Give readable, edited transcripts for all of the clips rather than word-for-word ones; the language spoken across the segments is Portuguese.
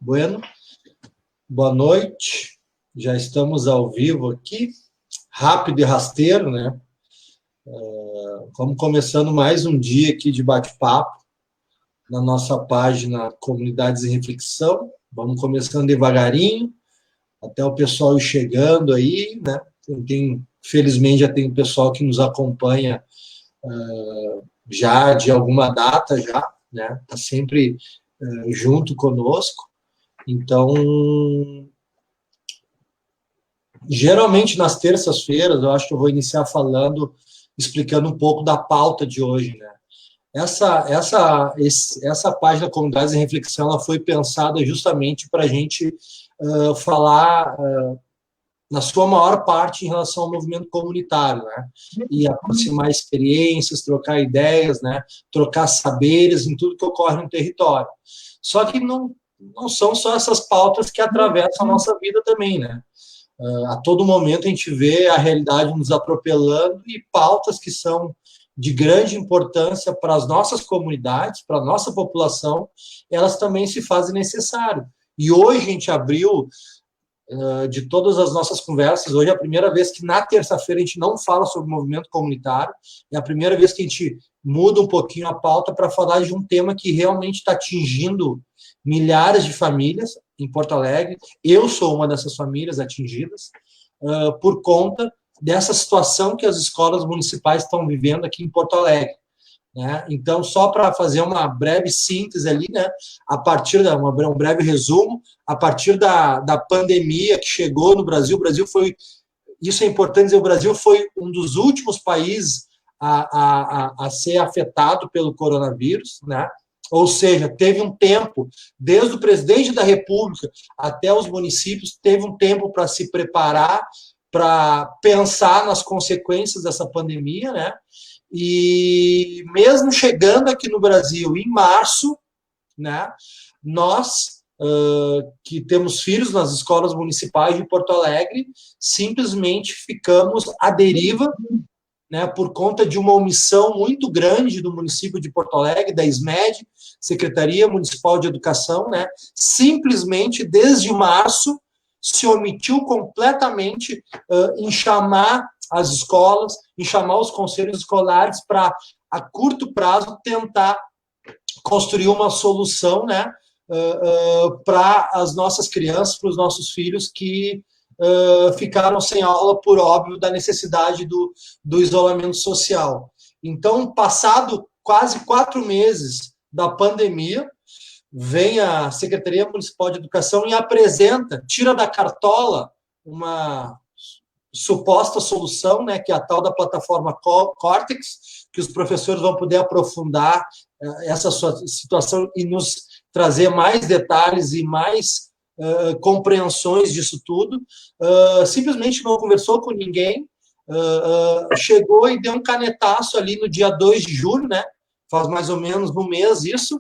Bueno, boa noite. Já estamos ao vivo aqui, rápido e rasteiro, né? Vamos começando mais um dia aqui de bate-papo na nossa página Comunidades em Reflexão. Vamos começando devagarinho, até o pessoal ir chegando aí, né? Felizmente já tem pessoal que nos acompanha já de alguma data já, né? Está sempre junto conosco. Então, geralmente nas terças-feiras, eu acho que eu vou iniciar explicando um pouco da pauta de hoje, né? Essa página Comunidades em Reflexão, ela foi pensada justamente para a gente falar, na sua maior parte, em relação ao movimento comunitário, né? E aproximar experiências, trocar ideias, né? Trocar saberes em tudo que ocorre no território. Só que não são só essas pautas que atravessam a nossa vida também, né? A todo momento a gente vê a realidade nos atropelando e pautas que são de grande importância para as nossas comunidades, para a nossa população, elas também se fazem necessário. E hoje a gente abriu, de todas as nossas conversas, hoje é a primeira vez que na terça-feira a gente não fala sobre movimento comunitário, é a primeira vez que a gente muda um pouquinho a pauta para falar de um tema que realmente está atingindo milhares de famílias em Porto Alegre. Eu sou uma dessas famílias atingidas por conta dessa situação que as escolas municipais estão vivendo aqui em Porto Alegre, né? Então, só para fazer uma breve síntese ali, né? Um breve resumo, a partir da pandemia que chegou no Brasil, o Brasil foi, isso é importante dizer, o Brasil foi um dos últimos países a ser afetado pelo coronavírus, né? Ou seja, teve um tempo, desde o presidente da República até os municípios, teve um tempo para se preparar, para pensar nas consequências dessa pandemia, né? E mesmo chegando aqui no Brasil em março, né? Nós, que temos filhos nas escolas municipais de Porto Alegre, simplesmente ficamos à deriva, né, por conta de uma omissão muito grande do município de Porto Alegre, da SMED, Secretaria Municipal de Educação, né, simplesmente, desde março, se omitiu completamente em chamar as escolas, em chamar os conselhos escolares para, a curto prazo, tentar construir uma solução, né, para as nossas crianças, para os nossos filhos que ficaram sem aula por óbvio da necessidade do isolamento social. Então, passado quase 4 meses da pandemia, vem a Secretaria Municipal de Educação e apresenta, tira da cartola uma suposta solução, né, que é a tal da plataforma Cortex, que os professores vão poder aprofundar essa sua situação e nos trazer mais detalhes e mais compreensões disso tudo. Simplesmente não conversou com ninguém, chegou e deu um canetaço ali no dia 2 de julho, né? Faz mais ou menos um mês isso,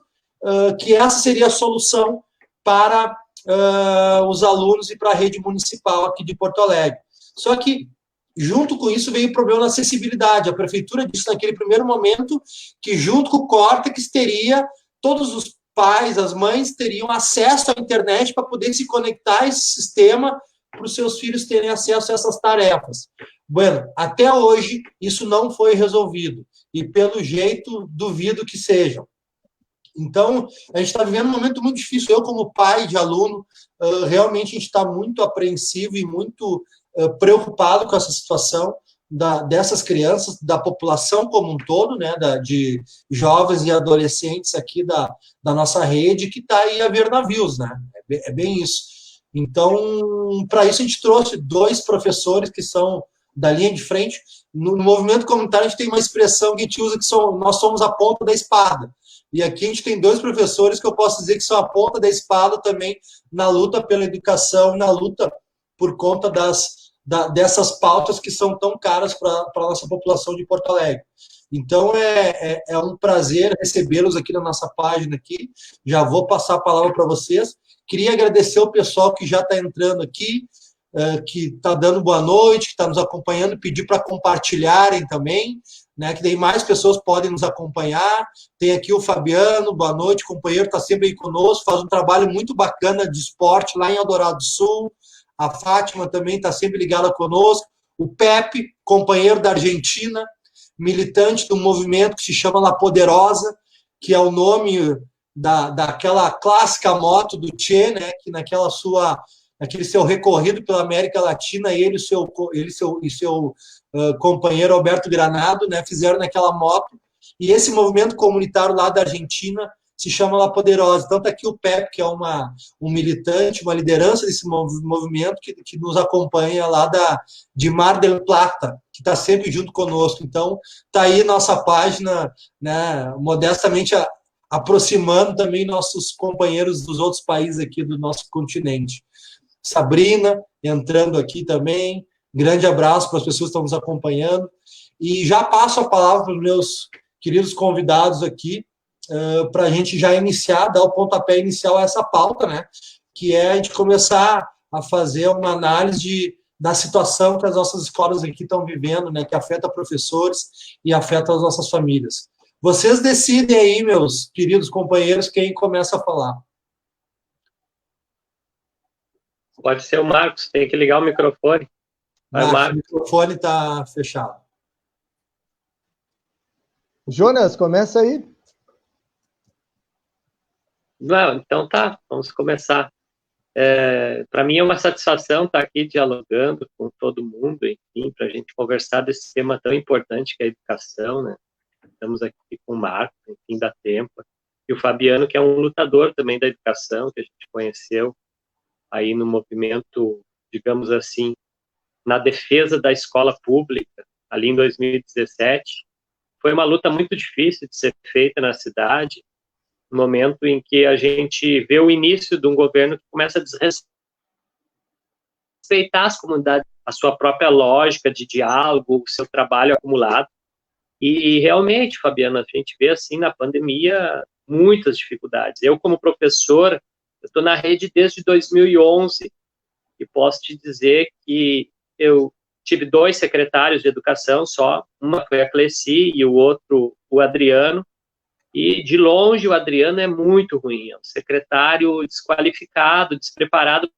que essa seria a solução para os alunos e para a rede municipal aqui de Porto Alegre. Só que, junto com isso, veio o problema da acessibilidade. A prefeitura disse naquele primeiro momento que, junto com o Córtex, teria todos os pais, as mães, teriam acesso à internet para poder se conectar a esse sistema para os seus filhos terem acesso a essas tarefas. Bueno, até hoje, isso não foi resolvido. E, pelo jeito, duvido que sejam. Então, a gente está vivendo um momento muito difícil. Eu, como pai de aluno, realmente a gente está muito apreensivo e muito preocupado com essa situação dessas crianças, da população como um todo, né, de jovens e adolescentes aqui da nossa rede, que está aí a ver navios, né? É bem isso. Então, para isso, a gente trouxe 2 professores que são da linha de frente. No movimento comunitário, a gente tem uma expressão que a gente usa que nós somos a ponta da espada. E aqui a gente tem 2 professores que eu posso dizer que são a ponta da espada também na luta pela educação, na luta por conta dessas pautas que são tão caras para a nossa população de Porto Alegre. Então, é um prazer recebê-los aqui na nossa página aqui. Já vou passar a palavra para vocês. Queria agradecer o pessoal que já está entrando aqui, que está dando boa noite, que está nos acompanhando, pedir para compartilharem também, né, que daí mais pessoas podem nos acompanhar. Tem aqui o Fabiano, boa noite, companheiro, está sempre aí conosco, faz um trabalho muito bacana de esporte lá em Eldorado do Sul. A Fátima também está sempre ligada conosco. O Pepe, companheiro da Argentina, militante do movimento que se chama La Poderosa, que é o nome daquela clássica moto do Che, né, que naquele seu recorrido pela América Latina, ele e seu companheiro Alberto Granado, né, fizeram naquela moto, e esse movimento comunitário lá da Argentina se chama La Poderosa. Então está aqui o Pepe, que é um militante, uma liderança desse movimento que nos acompanha lá de Mar del Plata, que está sempre junto conosco. Então está aí nossa página, né, modestamente aproximando também nossos companheiros dos outros países aqui do nosso continente. Sabrina entrando aqui também, grande abraço para as pessoas que estão nos acompanhando, e já passo a palavra para os meus queridos convidados aqui, para a gente já dar o pontapé inicial a essa pauta, né, que é a gente começar a fazer uma análise da situação que as nossas escolas aqui estão vivendo, né, que afeta professores e afeta as nossas famílias. Vocês decidem aí, meus queridos companheiros, quem começa a falar. Pode ser o Marcos, tem que ligar o microfone. Marcos, o microfone está fechado. Jonas, começa aí. Não, então tá, vamos começar. Para mim é uma satisfação estar aqui dialogando com todo mundo, enfim, para a gente conversar desse tema tão importante que é a educação, né? Estamos aqui com o Marcos, enfim, da Tempa, e o Fabiano, que é um lutador também da educação, que a gente conheceu aí no movimento, digamos assim, na defesa da escola pública, ali em 2017. Foi uma luta muito difícil de ser feita na cidade, no momento em que a gente vê o início de um governo que começa a desrespeitar as comunidades, a sua própria lógica de diálogo, o seu trabalho acumulado. E realmente, Fabiana, a gente vê assim na pandemia muitas dificuldades. Eu, como professor, eu estou na rede desde 2011 e posso te dizer que eu tive 2 secretários de educação só, uma foi a Cleci e o outro o Adriano, e de longe o Adriano é muito ruim, é um secretário desqualificado, despreparado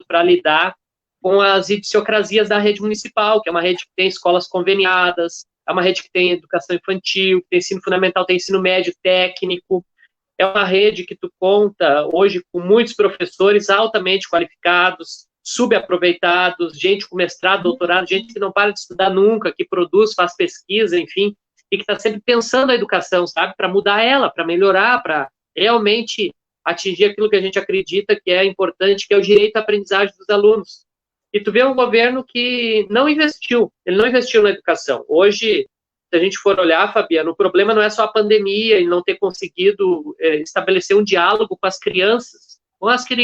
para lidar com as idiosincrasias da rede municipal, que é uma rede que tem escolas conveniadas, é uma rede que tem educação infantil, que tem ensino fundamental, tem ensino médio técnico, é uma rede que tu conta hoje com muitos professores altamente qualificados, subaproveitados, gente com mestrado, doutorado, gente que não para de estudar nunca, que produz, faz pesquisa, enfim, e que está sempre pensando a educação, sabe, para mudar ela, para melhorar, para realmente atingir aquilo que a gente acredita que é importante, que é o direito à aprendizagem dos alunos. E tu vê um governo que não investiu, ele não investiu na educação. Hoje, se a gente for olhar, Fabiano, o problema não é só a pandemia e não ter conseguido estabelecer um diálogo com as crianças, que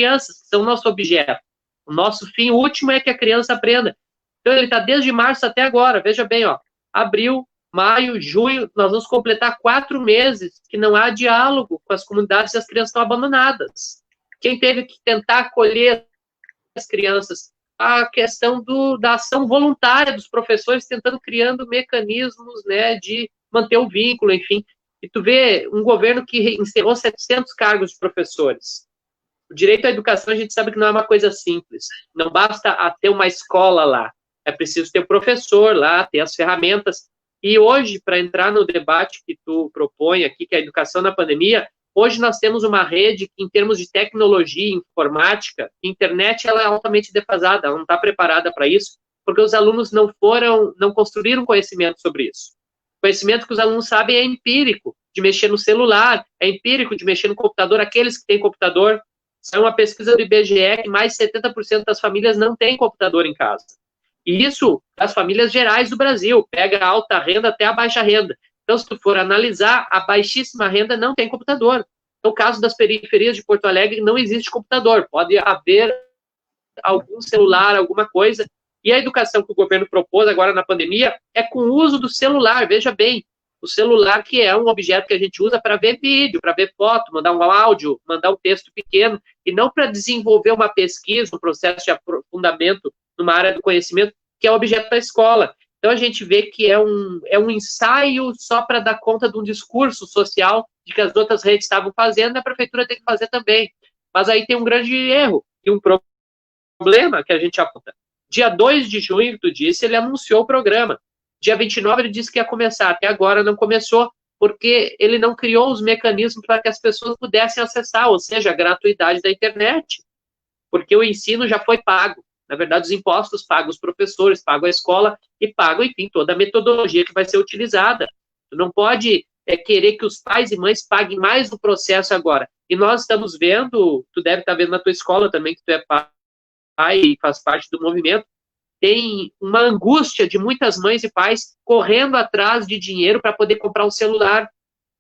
são o nosso objeto. O nosso fim último é que a criança aprenda. Então, ele está desde março até agora, veja bem, ó, abril, maio, junho, nós vamos completar 4 meses que não há diálogo com as comunidades e as crianças estão abandonadas. Quem teve que tentar acolher as crianças? A questão da ação voluntária dos professores criando mecanismos, né, de manter o vínculo, enfim. E tu vê um governo que encerrou 700 cargos de professores. O direito à educação, a gente sabe que não é uma coisa simples. Não basta ter uma escola lá. É preciso ter o professor lá, ter as ferramentas. E hoje, para entrar no debate que tu propõe aqui, que é a educação na pandemia, hoje nós temos uma rede que, em termos de tecnologia, informática, internet, ela é altamente defasada, ela não está preparada para isso, porque os alunos não construíram conhecimento sobre isso. O conhecimento que os alunos sabem é empírico, de mexer no celular, é empírico de mexer no computador, aqueles que têm computador. Saiu uma pesquisa do IBGE que mais de 70% das famílias não têm computador em casa. E isso, as famílias gerais do Brasil, pega a alta renda até a baixa renda. Então, se tu for analisar, a baixíssima renda não tem computador. No caso das periferias de Porto Alegre, não existe computador. Pode haver algum celular, alguma coisa. E a educação que o governo propôs agora na pandemia é com o uso do celular. Veja bem, o celular que é um objeto que a gente usa para ver vídeo, para ver foto, mandar um áudio, mandar um texto pequeno, e não para desenvolver uma pesquisa, um processo de aprofundamento numa área do conhecimento, que é o objeto da escola. Então a gente vê que é um ensaio só para dar conta de um discurso social de que as outras redes estavam fazendo, e a prefeitura tem que fazer também. Mas aí tem um grande erro e um problema que a gente aponta. Dia 2 de junho, tu disse, ele anunciou o programa. Dia 29 ele disse que ia começar, até agora não começou, porque ele não criou os mecanismos para que as pessoas pudessem acessar, ou seja, a gratuidade da internet, porque o ensino já foi pago. Na verdade, os impostos pagam os professores, pagam a escola e pagam, enfim, toda a metodologia que vai ser utilizada. Tu não pode querer que os pais e mães paguem mais no processo agora. E nós estamos vendo, tu deve estar vendo na tua escola também, que tu é pai e faz parte do movimento, tem uma angústia de muitas mães e pais correndo atrás de dinheiro para poder comprar um celular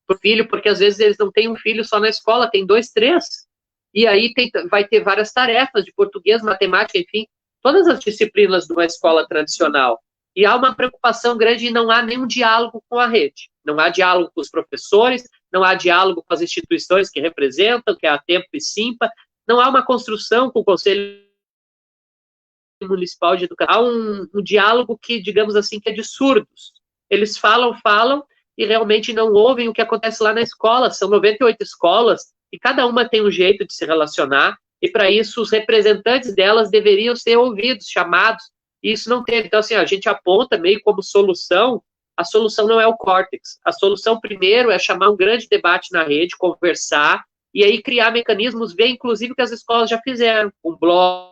para o filho, porque às vezes eles não têm um filho só na escola, tem 2, 3. E aí vai ter várias tarefas de português, matemática, enfim, todas as disciplinas de uma escola tradicional. E há uma preocupação grande e não há nenhum diálogo com a rede. Não há diálogo com os professores, não há diálogo com as instituições que representam, que é a Tempo e Simpa, não há uma construção com o Conselho Municipal de Educação. Há um diálogo que, digamos assim, que é de surdos. Eles falam e realmente não ouvem o que acontece lá na escola. São 98 escolas e cada uma tem um jeito de se relacionar, e para isso os representantes delas deveriam ser ouvidos, chamados, e isso não teve. Então, assim, a gente aponta meio como solução, a solução não é o Córtex. A solução, primeiro, é chamar um grande debate na rede, conversar, e aí criar mecanismos, ver, inclusive, que as escolas já fizeram, um blogs,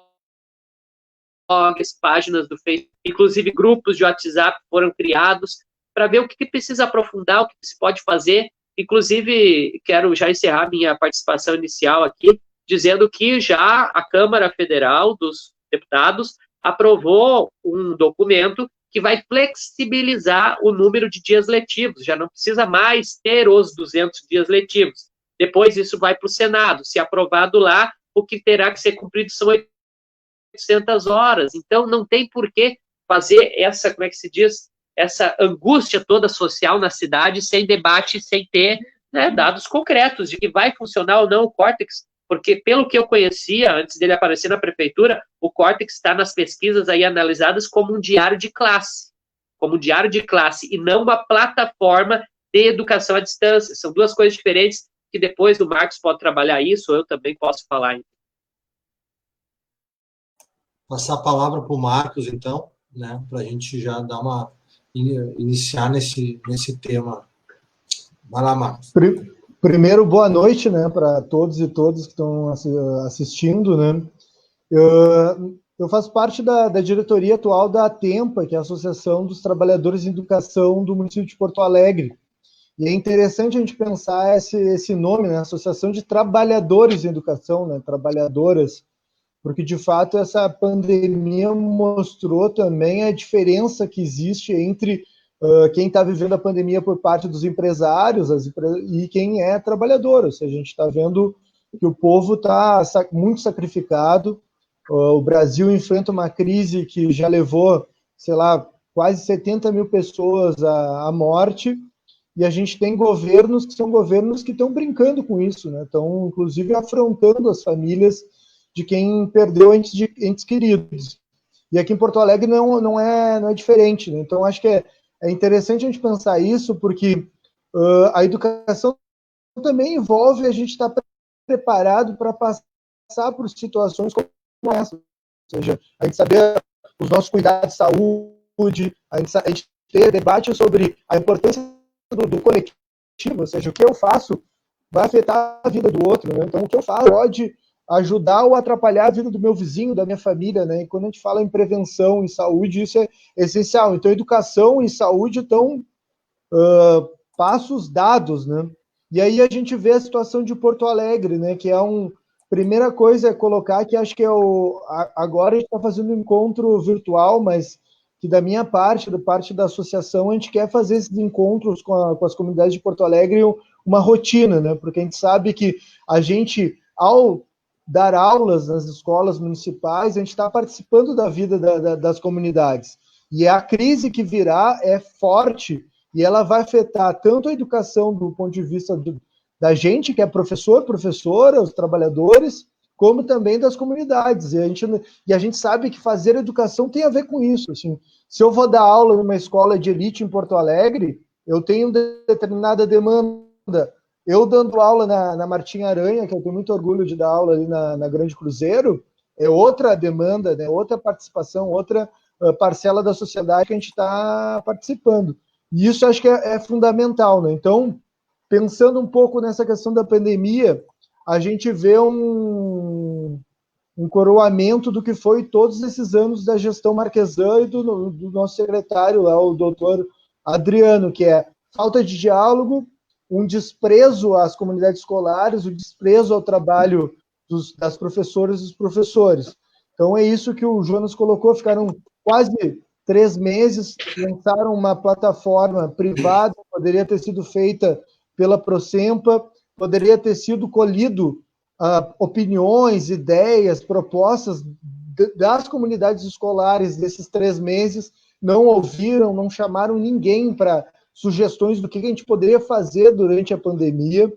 páginas do Facebook, inclusive grupos de WhatsApp foram criados, para ver o que precisa aprofundar, o que se pode fazer. Inclusive, quero já encerrar minha participação inicial aqui, dizendo que já a Câmara Federal dos Deputados aprovou um documento que vai flexibilizar o número de dias letivos, já não precisa mais ter os 200 dias letivos. Depois isso vai para o Senado, se aprovado lá, o que terá que ser cumprido são 800 horas, então não tem por que fazer essa, como é que se diz, essa angústia toda social na cidade sem debate, sem ter, né, dados concretos de que vai funcionar ou não o Córtex, porque pelo que eu conhecia, antes dele aparecer na prefeitura, o Córtex está nas pesquisas aí analisadas como um diário de classe, e não uma plataforma de educação à distância. São duas coisas diferentes que depois o Marcos pode trabalhar isso, ou eu também posso falar. Passar a palavra para o Marcos, então, né, para a gente já dar iniciar nesse tema. Vai lá, Marcos. Primeiro, boa noite, né, para todos e todas que estão assistindo, né. Eu faço parte da diretoria atual da ATEMPA, que é a Associação dos Trabalhadores em Educação do município de Porto Alegre. E é interessante a gente pensar esse nome, né, Associação de Trabalhadores em Educação, né, trabalhadoras, porque, de fato, essa pandemia mostrou também a diferença que existe entre quem está vivendo a pandemia por parte dos empresários e quem é trabalhador. Ou seja, a gente está vendo que o povo está muito sacrificado. O Brasil enfrenta uma crise que já levou, sei lá, quase 70 mil pessoas à morte, e a gente tem governos que são governos que estão brincando com isso, né? Estão, inclusive, afrontando as famílias de quem perdeu entes queridos. E aqui em Porto Alegre não é diferente, né? Então, acho que é interessante a gente pensar isso, porque a educação também envolve a gente estar preparado para passar por situações como essa. Ou seja, a gente saber os nossos cuidados de saúde, a gente ter debate sobre a importância do coletivo, ou seja, o que eu faço vai afetar a vida do outro, né? Então, o que eu faço pode ajudar ou atrapalhar a vida do meu vizinho, da minha família, né? E quando a gente fala em prevenção e saúde, isso é essencial. Então, educação e saúde estão passos dados, né? E aí a gente vê a situação de Porto Alegre, né? Que é primeira coisa é colocar que acho que agora a gente está fazendo um encontro virtual, mas que da minha parte, da parte da associação, a gente quer fazer esses encontros com as comunidades de Porto Alegre uma rotina, né? Porque a gente sabe que a gente, ao dar aulas nas escolas municipais, a gente está participando da vida das comunidades. E a crise que virá é forte e ela vai afetar tanto a educação do ponto de vista da gente, que é professor, professora, os trabalhadores, como também das comunidades. E a gente sabe que fazer educação tem a ver com isso. Assim, se eu vou dar aula numa escola de elite em Porto Alegre, eu tenho determinada demanda. Eu dando aula na Martim Aranha, que eu tenho muito orgulho de dar aula ali na Grande Cruzeiro, é outra demanda, né? Outra participação, outra parcela da sociedade que a gente está participando. E isso acho que é fundamental, né? Então, pensando um pouco nessa questão da pandemia, a gente vê um coroamento do que foi todos esses anos da gestão Marquesan e do nosso secretário lá, o doutor Adriano, que é falta de diálogo, um desprezo às comunidades escolares, o desprezo ao trabalho das professoras e dos professores. Então é isso que o Jonas colocou, ficaram quase 3 meses, lançaram uma plataforma privada, poderia ter sido feita pela Procempa, poderia ter sido colhido opiniões, ideias, propostas das comunidades escolares desses 3 meses, não ouviram, não chamaram ninguém para sugestões do que a gente poderia fazer durante a pandemia.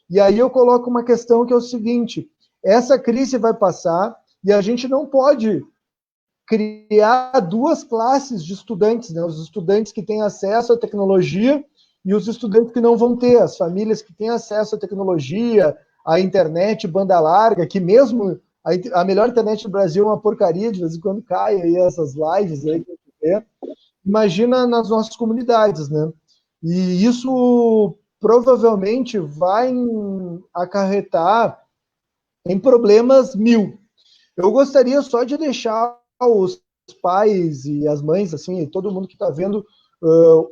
E aí eu coloco uma questão que é o seguinte, essa crise vai passar e a gente não pode criar 2 classes de estudantes, né? Os estudantes que têm acesso à tecnologia e os estudantes que não vão ter, as famílias que têm acesso à tecnologia, à internet, banda larga, que mesmo a melhor internet do Brasil é uma porcaria, de vez em quando cai aí essas lives aí que a gente vê. Imagina nas nossas comunidades, né? E isso provavelmente vai acarretar em problemas 1000. Eu gostaria só de deixar os pais e as mães, assim, e todo mundo que está vendo,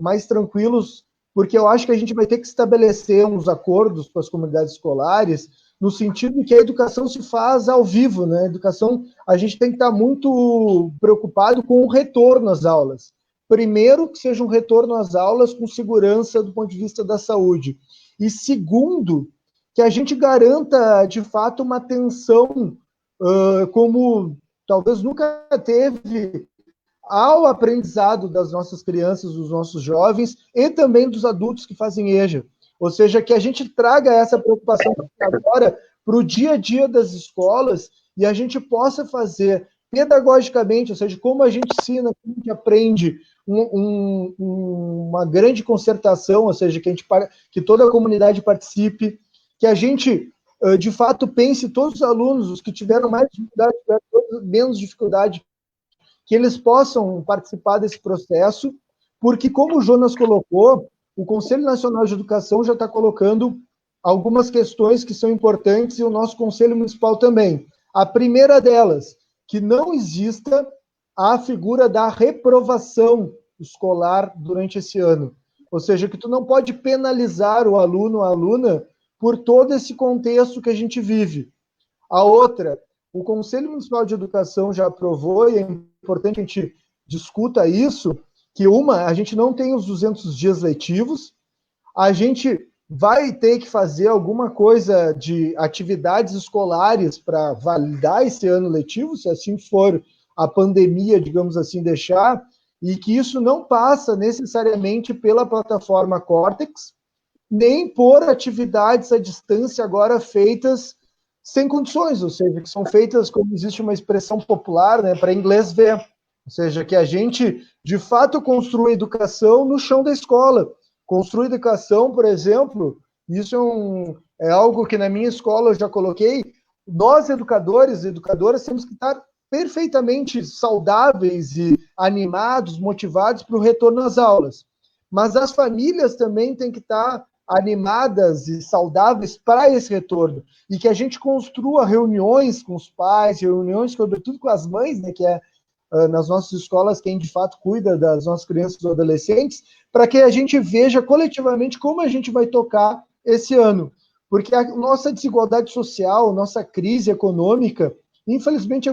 mais tranquilos, porque eu acho que a gente vai ter que estabelecer uns acordos com as comunidades escolares, no sentido que a educação se faz ao vivo, né? A educação, a gente tem que estar muito preocupado com o retorno às aulas. Primeiro, que seja um retorno às aulas com segurança do ponto de vista da saúde. E segundo, que a gente garanta, de fato, uma atenção como talvez nunca teve ao aprendizado das nossas crianças, dos nossos jovens e também dos adultos que fazem EJA. Ou seja, que a gente traga essa preocupação agora para o dia a dia das escolas e a gente possa fazer pedagogicamente, ou seja, como a gente ensina, como a gente aprende uma grande concertação, ou seja, que toda a comunidade participe, que a gente, de fato, pense todos os alunos, os que tiveram mais dificuldade, tiveram menos dificuldade, que eles possam participar desse processo, porque, como o Jonas colocou, o Conselho Nacional de Educação já está colocando algumas questões que são importantes e o nosso Conselho Municipal também. A primeira delas, que não exista a figura da reprovação escolar durante esse ano. Ou seja, que tu não pode penalizar o aluno ou a aluna por todo esse contexto que a gente vive. A outra, o Conselho Municipal de Educação já aprovou, e é importante que a gente discuta isso, que a gente não tem os 200 dias letivos, a gente vai ter que fazer alguma coisa de atividades escolares para validar esse ano letivo, se assim for a pandemia, digamos assim, deixar, e que isso não passa necessariamente pela plataforma Cortex, nem por atividades à distância agora feitas sem condições, ou seja, que são feitas, como existe uma expressão popular, né, para inglês ver, ou seja, que a gente, de fato, construa educação no chão da escola. Construir educação, por exemplo, isso é algo que na minha escola eu já coloquei, nós educadores e educadoras temos que estar perfeitamente saudáveis e animados, motivados para o retorno às aulas. Mas as famílias também têm que estar animadas e saudáveis para esse retorno. E que a gente construa reuniões com os pais, reuniões, sobretudo com as mães, né, que é nas nossas escolas quem de fato cuida das nossas crianças ou adolescentes, para que a gente veja coletivamente como a gente vai tocar esse ano. Porque a nossa desigualdade social, nossa crise econômica, infelizmente é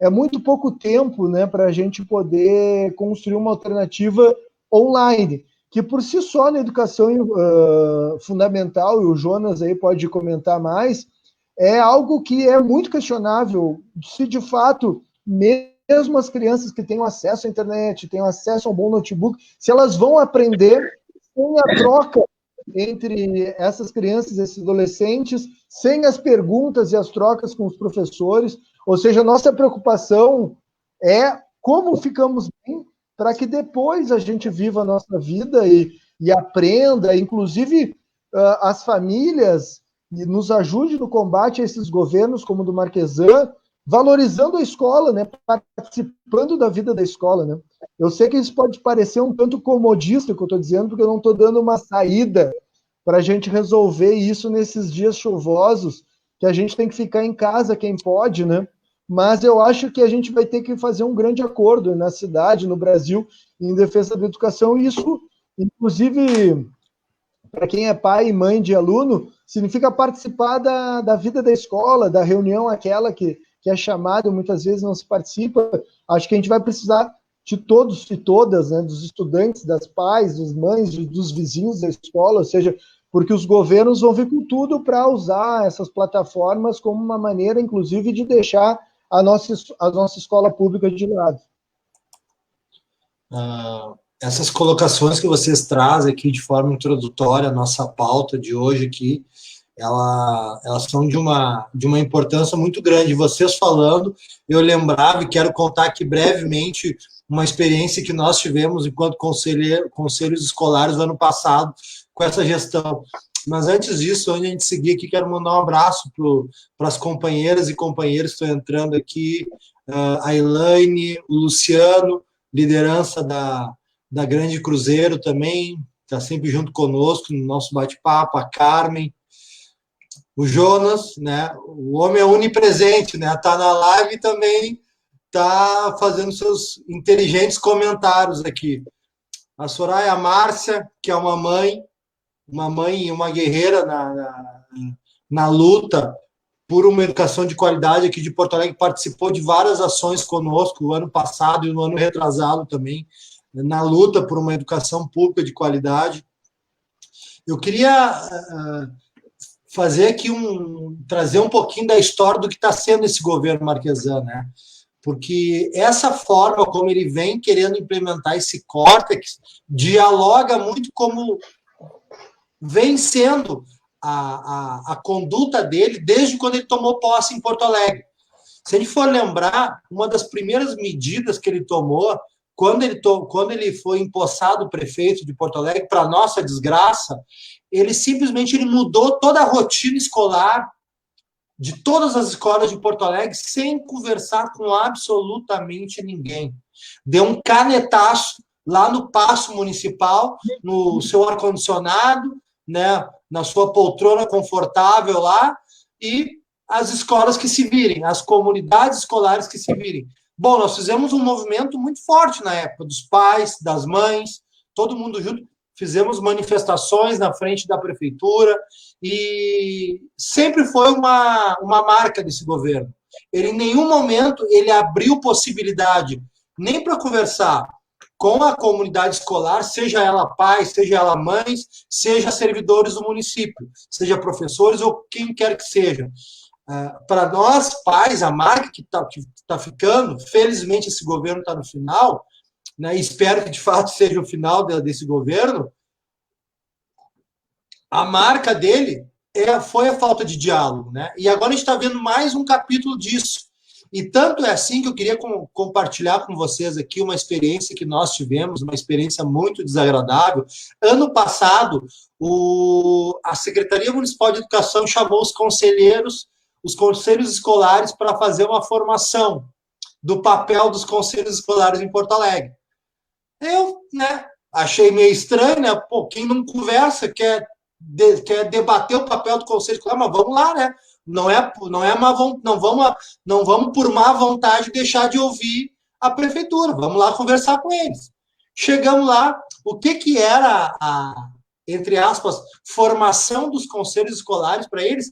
muito pouco tempo, né, para a gente poder construir uma alternativa online, que por si só na educação fundamental, e o Jonas aí pode comentar mais, é algo que é muito questionável, se de fato, mesmo as crianças que têm acesso à internet, têm acesso a um bom notebook, se elas vão aprender sem a troca entre essas crianças, esses adolescentes, sem as perguntas e as trocas com os professores. Ou seja, a nossa preocupação é como ficamos bem para que depois a gente viva a nossa vida e aprenda, inclusive as famílias, e nos ajude no combate a esses governos como o do Marquesan, valorizando a escola, né, participando da vida da escola, né. Eu sei que isso pode parecer um tanto comodista, o que eu estou dizendo, porque eu não estou dando uma saída para a gente resolver isso nesses dias chuvosos, que a gente tem que ficar em casa, quem pode, né? Mas eu acho que a gente vai ter que fazer um grande acordo na cidade, no Brasil, em defesa da educação, e isso, inclusive, para quem é pai e mãe de aluno, significa participar da vida da escola, da reunião aquela que é chamada, muitas vezes não se participa. Acho que a gente vai precisar de todos e todas, né, dos estudantes, das pais, das mães, dos vizinhos da escola, ou seja, porque os governos vão vir com tudo para usar essas plataformas como uma maneira, inclusive, de deixar a nossa escola pública de lado. Essas colocações que vocês trazem aqui de forma introdutória, a nossa pauta de hoje aqui, elas são de uma importância muito grande. Vocês falando, eu lembrava e quero contar aqui brevemente uma experiência que nós tivemos enquanto conselhos escolares no ano passado com essa gestão. Mas antes disso, antes de a gente seguir aqui, quero mandar um abraço para as companheiras e companheiros que estão entrando aqui, a Elaine, o Luciano, liderança da Grande Cruzeiro também, está sempre junto conosco no nosso bate-papo, a Carmen, o Jonas, né? O homem é onipresente, né? Está na live e também está fazendo seus inteligentes comentários aqui. A Soraya, a Márcia, que é uma mãe e uma guerreira na luta por uma educação de qualidade aqui de Porto Alegre, participou de várias ações conosco no ano passado e no ano retrasado também, na luta por uma educação pública de qualidade. Eu queria fazer aqui trazer um pouquinho da história do que está sendo esse governo Marquesan, né? Porque essa forma como ele vem querendo implementar esse córtex dialoga muito como vem sendo a conduta dele desde quando ele tomou posse em Porto Alegre. Se a gente for lembrar, uma das primeiras medidas que ele tomou, quando ele foi empossado prefeito de Porto Alegre, para nossa desgraça, ele simplesmente mudou toda a rotina escolar de todas as escolas de Porto Alegre sem conversar com absolutamente ninguém. Deu um canetaço lá no Paço Municipal, no seu ar-condicionado, né, na sua poltrona confortável lá, e as escolas que se virem, as comunidades escolares que se virem. Bom, nós fizemos um movimento muito forte na época, dos pais, das mães, todo mundo junto, fizemos manifestações na frente da prefeitura, e sempre foi uma marca desse governo. Ele, em nenhum momento, ele abriu possibilidade nem para conversar com a comunidade escolar, seja ela pais, seja ela mães, seja servidores do município, seja professores ou quem quer que seja. Para nós, pais, a marca que tá ficando, felizmente esse governo está no final, né, e espero que de fato seja o final desse governo, a marca dele foi a falta de diálogo, né? E agora a gente está vendo mais um capítulo disso. E tanto é assim que eu queria compartilhar com vocês aqui uma experiência que nós tivemos, uma experiência muito desagradável. Ano passado, a Secretaria Municipal de Educação chamou os conselheiros escolares para fazer uma formação do papel dos conselhos escolares em Porto Alegre. Eu, né, achei meio estranho, né? Pô, quem não conversa quer debater o papel do conselho escolar, mas vamos lá, né? Não vamos por má vontade deixar de ouvir a prefeitura. Vamos lá conversar com eles. Chegamos lá, o que era entre aspas, formação dos conselhos escolares para eles,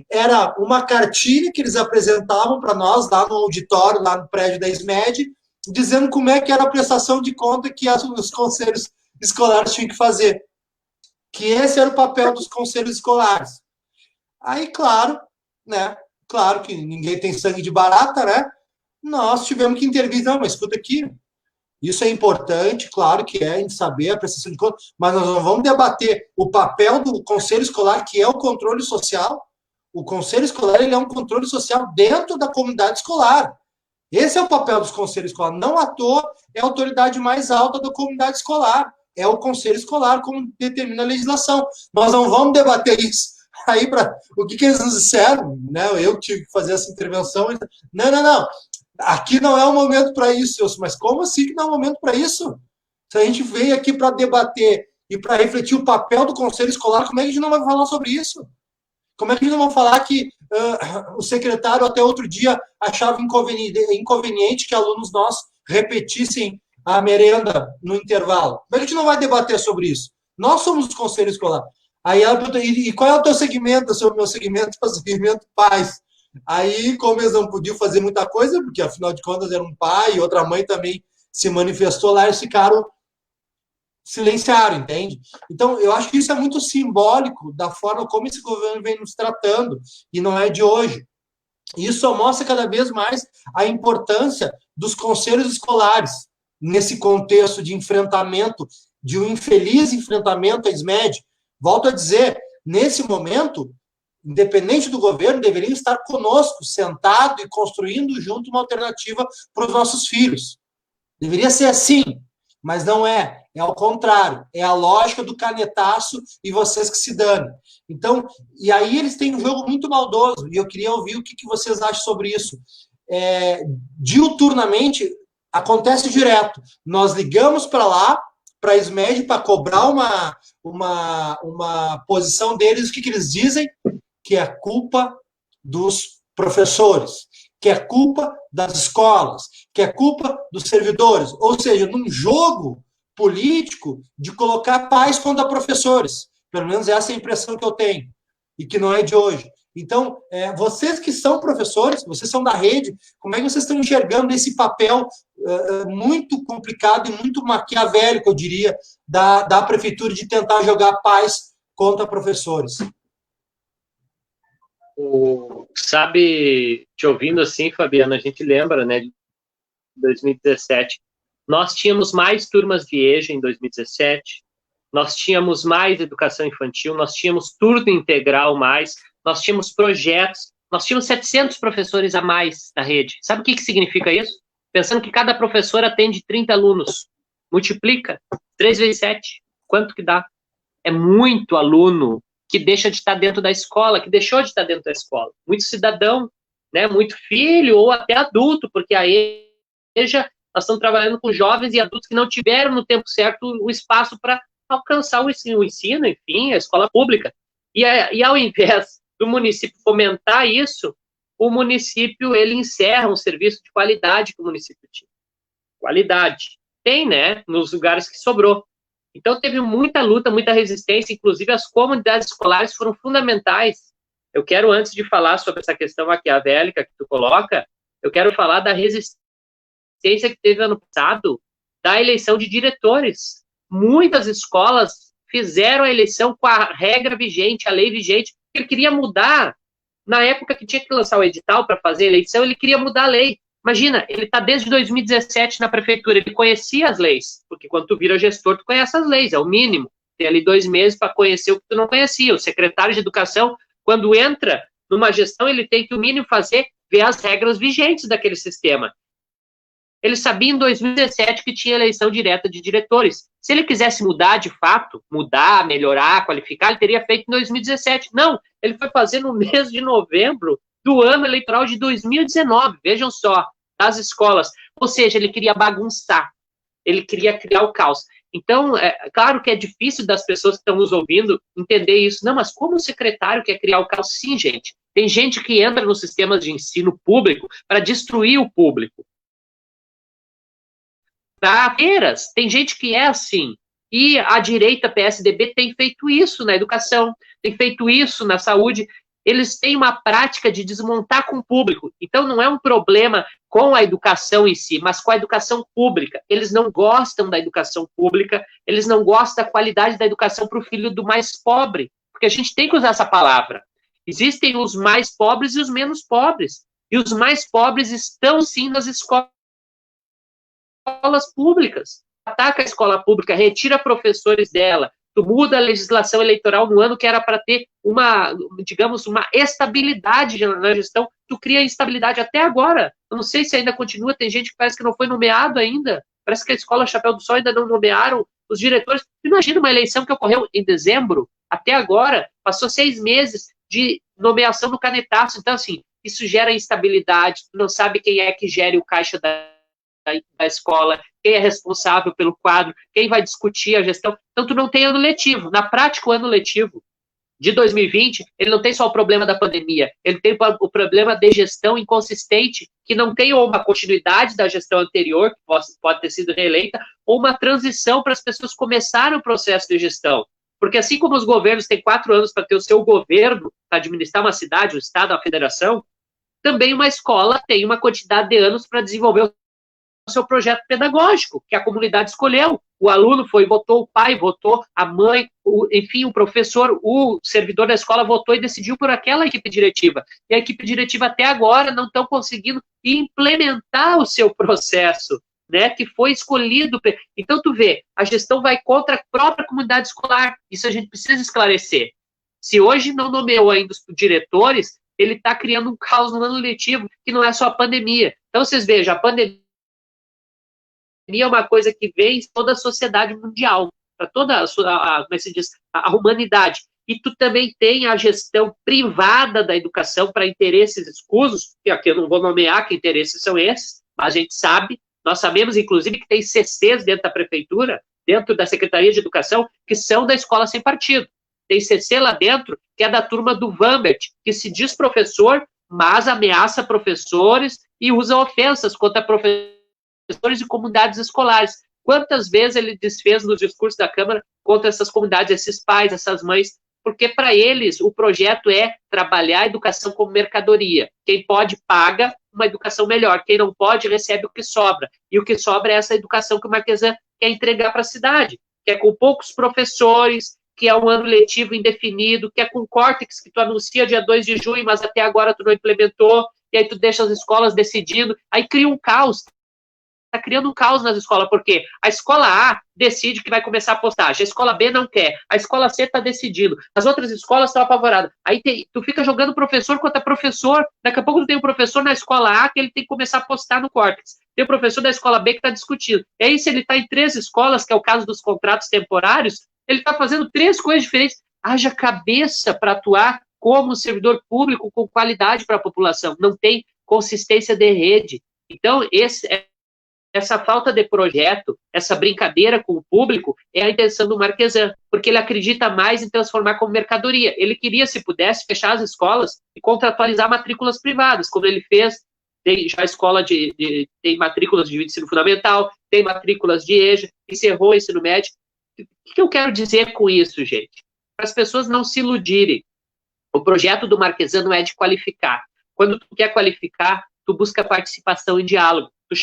era uma cartilha que eles apresentavam para nós lá no auditório, lá no prédio da SMED, dizendo como é que era a prestação de conta que os conselhos escolares tinham que fazer. Que esse era o papel dos conselhos escolares. Aí, claro, né? Claro que ninguém tem sangue de barata, né? Nós tivemos que intervir. Não, mas escuta aqui, Isso é importante, claro que é, em saber a prestação de contas, mas nós não vamos debater o papel do Conselho Escolar, que é o controle social. O Conselho Escolar, ele é um controle social dentro da comunidade escolar. Esse é o papel dos conselhos escolares. Não à toa é a autoridade mais alta da comunidade escolar. É o Conselho Escolar, como determina a legislação. Nós não vamos debater isso. Aí, o que eles nos disseram, né? Eu tive que fazer essa intervenção. Não. Aqui não é o momento para isso, mas como assim que não é o momento para isso? Se a gente veio aqui para debater e para refletir o papel do Conselho Escolar, como é que a gente não vai falar sobre isso? Como é que a gente não vai falar que o secretário até outro dia achava inconveniente que alunos nossos repetissem a merenda no intervalo? Como é que a gente não vai debater sobre isso? Nós somos o Conselho Escolar. Aí ela pergunta, e qual é o teu segmento? O meu segmento é o segmento pais. Aí, como eles não podiam fazer muita coisa, porque afinal de contas era um pai e outra mãe também se manifestou lá, eles ficaram silenciaram, entende? Então, eu acho que isso é muito simbólico da forma como esse governo vem nos tratando, e não é de hoje. Isso mostra cada vez mais a importância dos conselhos escolares nesse contexto de enfrentamento, de um infeliz enfrentamento à SMED. Volto a dizer, nesse momento, independente do governo, deveriam estar conosco, sentado e construindo junto uma alternativa para os nossos filhos. Deveria ser assim, mas não é. É ao contrário. É a lógica do canetaço e vocês que se danem. Então, e aí eles têm um jogo muito maldoso, e eu queria ouvir o que vocês acham sobre isso. Diuturnamente, acontece direto. Nós ligamos para lá, para a SMED, para cobrar uma posição deles. O que eles dizem? Que é culpa dos professores, que é culpa das escolas, que é culpa dos servidores. Ou seja, num jogo político de colocar pais contra professores. Pelo menos essa é a impressão que eu tenho, e que não é de hoje. Então, vocês que são professores, vocês são da rede, como é que vocês estão enxergando esse papel muito complicado e muito maquiavélico, eu diria, da prefeitura de tentar jogar pais contra professores? Sabe, te ouvindo assim, Fabiana, a gente lembra, né, de 2017, nós tínhamos mais turmas de EJA em 2017, nós tínhamos mais educação infantil, nós tínhamos turno integral mais, nós tínhamos projetos, nós tínhamos 700 professores a mais na rede. Sabe o que significa isso? Pensando que cada professor atende 30 alunos, multiplica 3 vezes 7, quanto que dá? É muito aluno que deixa de estar dentro da escola, que deixou de estar dentro da escola. Muito cidadão, né, muito filho ou até adulto, porque a EJA, nós estamos trabalhando com jovens e adultos que não tiveram no tempo certo o espaço para alcançar o ensino, enfim, a escola pública. E ao invés do município fomentar isso, o município, ele encerra um serviço de qualidade que o município tinha. Qualidade. Tem, né, nos lugares que sobrou. Então, teve muita luta, muita resistência, inclusive as comunidades escolares foram fundamentais. Eu quero, antes de falar sobre essa questão maquiavélica que tu coloca, eu quero falar da resistência que teve ano passado da eleição de diretores. Muitas escolas fizeram a eleição com a regra vigente, a lei vigente, ele queria mudar. Na época que tinha que lançar o edital para fazer a eleição, ele queria mudar a lei. Imagina, ele está desde 2017 na prefeitura, ele conhecia as leis, porque quando tu vira gestor, tu conhece as leis, é o mínimo. Tem ali 2 meses para conhecer o que tu não conhecia. O secretário de educação, quando entra numa gestão, ele tem que, o mínimo, ver as regras vigentes daquele sistema. Ele sabia em 2017 que tinha eleição direta de diretores. Se ele quisesse mudar de fato, mudar, melhorar, qualificar, ele teria feito em 2017. Não, ele foi fazer no mês de novembro do ano eleitoral de 2019, vejam só, das escolas. Ou seja, ele queria bagunçar, ele queria criar o caos. Então, claro que é difícil das pessoas que estão nos ouvindo entender isso. Não, mas como o secretário quer criar o caos? Sim, gente. Tem gente que entra nos sistemas de ensino público para destruir o público. Tem gente que é assim. E a direita PSDB tem feito isso na educação, tem feito isso na saúde. Eles têm uma prática de desmontar com o público. Então, não é um problema com a educação em si, mas com a educação pública. Eles não gostam da educação pública, eles não gostam da qualidade da educação para o filho do mais pobre, porque a gente tem que usar essa palavra. Existem os mais pobres e os menos pobres. E os mais pobres estão, sim, nas escolas escolas públicas. Ataca a escola pública, retira professores dela, tu muda a legislação eleitoral no ano que era para ter uma, digamos, uma estabilidade na gestão, tu cria instabilidade até agora. Eu não sei se ainda continua, tem gente que parece que não foi nomeado ainda, parece que a escola Chapéu do Sol ainda não nomearam os diretores. Imagina uma eleição que ocorreu em dezembro, até agora, passou 6 meses de nomeação no canetaço. Então, assim, isso gera instabilidade, tu não sabe quem é que gere o caixa da escola, quem é responsável pelo quadro, quem vai discutir a gestão. Então, tu não tem ano letivo. Na prática, o ano letivo de 2020, ele não tem só o problema da pandemia, ele tem o problema de gestão inconsistente, que não tem ou uma continuidade da gestão anterior, que pode ter sido reeleita, ou uma transição para as pessoas começarem o processo de gestão. Porque assim como os governos têm 4 anos para ter o seu governo, para administrar uma cidade, um estado, uma federação, também uma escola tem uma quantidade de anos para desenvolver o seu projeto pedagógico, que a comunidade escolheu. O aluno foi, votou, o pai votou, a mãe, enfim, o professor, o servidor da escola votou e decidiu por aquela equipe diretiva. E a equipe diretiva até agora não estão conseguindo implementar o seu processo, né, que foi escolhido. Então, tu vê, a gestão vai contra a própria comunidade escolar. Isso a gente precisa esclarecer. Se hoje não nomeou ainda os diretores, ele está criando um caos no ano letivo, que não é só a pandemia. Então, vocês vejam, a pandemia é uma coisa que vem em toda a sociedade mundial, para toda como se diz, a humanidade. E tu também tem a gestão privada da educação para interesses escusos, que aqui eu não vou nomear que interesses são esses, mas a gente sabe, nós sabemos, inclusive, que tem CCs dentro da prefeitura, dentro da Secretaria de Educação, que são da escola sem partido. Tem CC lá dentro, que é da turma do Vambert, que se diz professor, mas ameaça professores e usa ofensas contra professores e comunidades escolares. Quantas vezes ele desfez nos discursos da Câmara contra essas comunidades, esses pais, essas mães? Porque para eles o projeto é trabalhar a educação como mercadoria. Quem pode paga uma educação melhor, quem não pode recebe o que sobra. E o que sobra é essa educação que o Marquesan quer entregar para a cidade, que é com poucos professores, que é um ano letivo indefinido, que é com córtex que tu anuncia dia 2 de junho, mas até agora tu não implementou, e aí tu deixa as escolas decidindo, aí cria um caos. Está criando um caos nas escolas, porque a escola A decide que vai começar a postagem, a escola B não quer, a escola C está decidindo, as outras escolas estão apavoradas. Aí tu fica jogando professor contra professor, daqui a pouco tu tem um professor na escola A que ele tem que começar a postar no Córtex, tem o professor da escola B que está discutindo. E aí, se ele está em 3 escolas, que é o caso dos contratos temporários, ele está fazendo 3 coisas diferentes. Haja cabeça para atuar como servidor público com qualidade para a população, não tem consistência de rede. Então, essa falta de projeto, essa brincadeira com o público, é a intenção do Marquesan, porque ele acredita mais em transformar como mercadoria. Ele queria, se pudesse, fechar as escolas e contratualizar matrículas privadas, como ele fez. Tem já a escola tem matrículas de ensino fundamental, tem matrículas de EJA, encerrou o ensino médio. O que eu quero dizer com isso, gente? Para as pessoas não se iludirem. O projeto do Marquesan não é de qualificar. Quando tu quer qualificar, tu busca participação e diálogo. Tu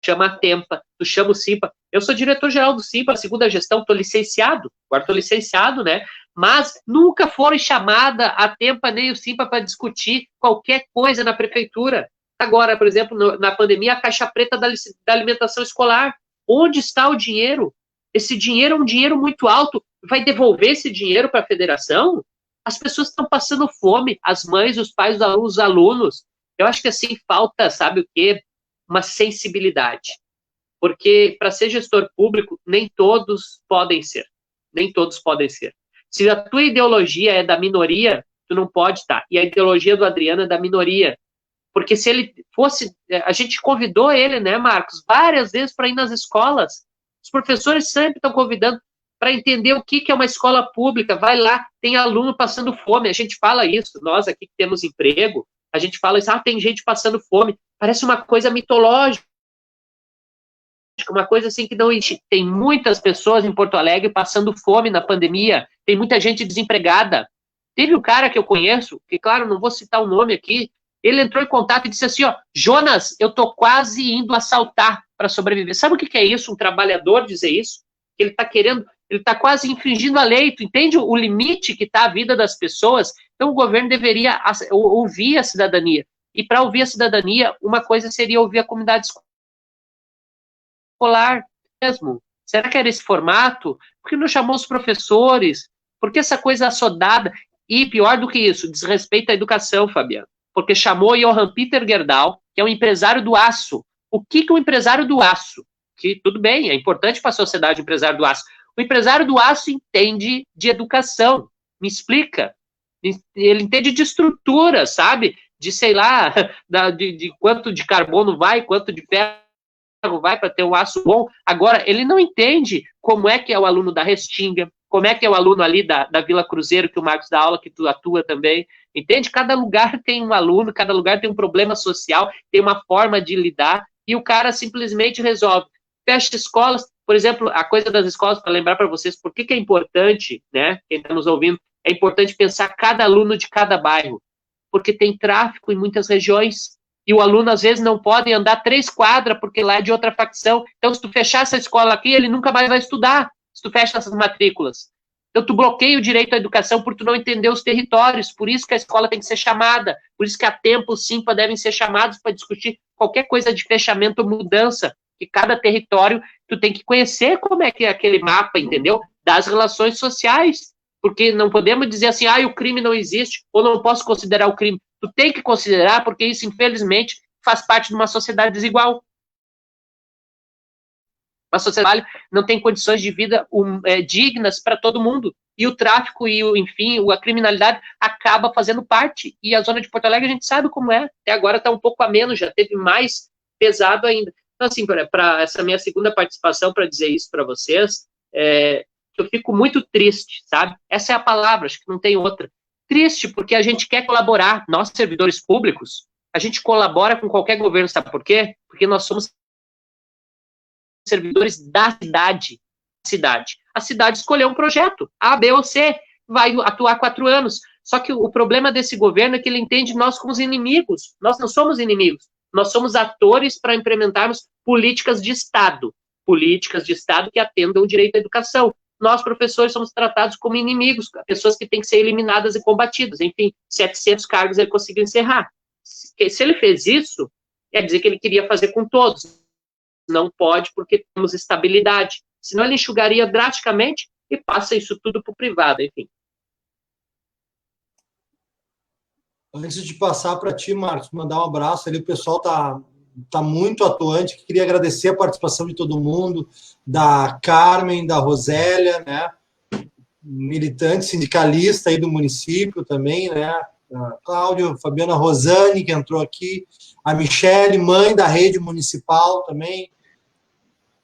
chama a Tempa, tu chama o Simpa. Eu sou diretor-geral do Simpa, segunda gestão, estou licenciado, agora estou licenciado, né? Mas nunca foram chamada a Tempa nem o Simpa para discutir qualquer coisa na prefeitura. Agora, por exemplo, na pandemia, a caixa preta da alimentação escolar. Onde está o dinheiro? Esse dinheiro é um dinheiro muito alto. Vai devolver esse dinheiro para a federação? As pessoas estão passando fome, as mães, os pais, os alunos. Eu acho que assim falta, sabe o quê? Uma sensibilidade. Porque para ser gestor público, nem todos podem ser. Nem todos podem ser. Se a tua ideologia é da minoria, tu não pode estar. E a ideologia do Adriano é da minoria. Porque se ele fosse... A gente convidou ele, né, Marcos, várias vezes para ir nas escolas. Os professores sempre estão convidando para entender o que é uma escola pública. Vai lá, tem aluno passando fome. A gente fala isso. Nós aqui que temos emprego, a gente fala isso. Tem gente passando fome. Parece uma coisa mitológica. Uma coisa assim que não existe. Tem muitas pessoas em Porto Alegre passando fome na pandemia. Tem muita gente desempregada. Teve um cara que eu conheço, que, claro, não vou citar o nome aqui, ele entrou em contato e disse assim, ó, Jonas, eu tô quase indo assaltar para sobreviver. Sabe o que é isso? Um trabalhador dizer isso? Ele tá querendo, ele tá quase infringindo a lei. Tu entende o limite que tá a vida das pessoas? Então o governo deveria ouvir a cidadania. E para ouvir a cidadania, uma coisa seria ouvir a comunidade escolar mesmo? Será que era esse formato? Por que não chamou os professores? Por que essa coisa assodada? E pior do que isso, desrespeito à educação, Fabiano. Porque chamou Johann Peter Gerdau, que é um empresário do aço. O que é um empresário do aço? Que tudo bem, é importante para a sociedade o empresário do aço. O empresário do aço entende de educação. Me explica. Ele entende de estrutura, sabe? De, sei lá, de quanto de carbono vai, quanto de ferro vai para ter um aço bom. Agora, ele não entende como é que é o aluno da Restinga, como é que é o aluno ali da Vila Cruzeiro, que o Marcos dá aula, que tu atua também. Entende? Cada lugar tem um aluno, cada lugar tem um problema social, tem uma forma de lidar, e o cara simplesmente resolve. Fecha escolas, por exemplo, a coisa das escolas, para lembrar para vocês por que é importante, né, quem está nos ouvindo, é importante pensar cada aluno de cada bairro, porque tem tráfico em muitas regiões, e o aluno, às vezes, não pode andar 3 quadras, porque lá é de outra facção. Então, se tu fechar essa escola aqui, ele nunca mais vai estudar, se tu fecha essas matrículas. Então, tu bloqueia o direito à educação por tu não entender os territórios, por isso que a escola tem que ser chamada, por isso que a Tempo, os Simpa devem ser chamados para discutir qualquer coisa de fechamento ou mudança, que cada território, tu tem que conhecer como é que é aquele mapa, entendeu? Das relações sociais, porque não podemos dizer assim, o crime não existe, ou não posso considerar o crime. Tu tem que considerar, porque isso, infelizmente, faz parte de uma sociedade desigual. Uma sociedade não tem condições de vida dignas para todo mundo. E o tráfico e, enfim, a criminalidade acaba fazendo parte. E a zona de Porto Alegre, a gente sabe como é. Até agora está um pouco a menos, já teve mais pesado ainda. Então, assim, para essa minha segunda participação, para dizer isso para vocês, eu fico muito triste, sabe? Essa é a palavra, acho que não tem outra. Triste, porque a gente quer colaborar. Nós, servidores públicos, a gente colabora com qualquer governo, sabe por quê? Porque nós somos servidores da cidade. A cidade escolheu um projeto, A, B ou C, vai atuar 4 anos. Só que o problema desse governo é que ele entende nós como os inimigos. Nós não somos inimigos. Nós somos atores para implementarmos políticas de Estado que atendam o direito à educação. Nós, professores, somos tratados como inimigos, pessoas que têm que ser eliminadas e combatidas. Enfim, 700 cargos ele conseguiu encerrar. Se ele fez isso, quer dizer que ele queria fazer com todos. Não pode, porque temos estabilidade. Senão ele enxugaria drasticamente e passa isso tudo para o privado, enfim. Antes de passar para ti, Marcos, mandar um abraço ali, o pessoal tá muito atuante, queria agradecer a participação de todo mundo, da Carmen, da Rosélia, né, militante sindicalista aí do município também, né, a Cláudia, a Fabiana Rosane, que entrou aqui, a Michele, mãe da rede municipal também,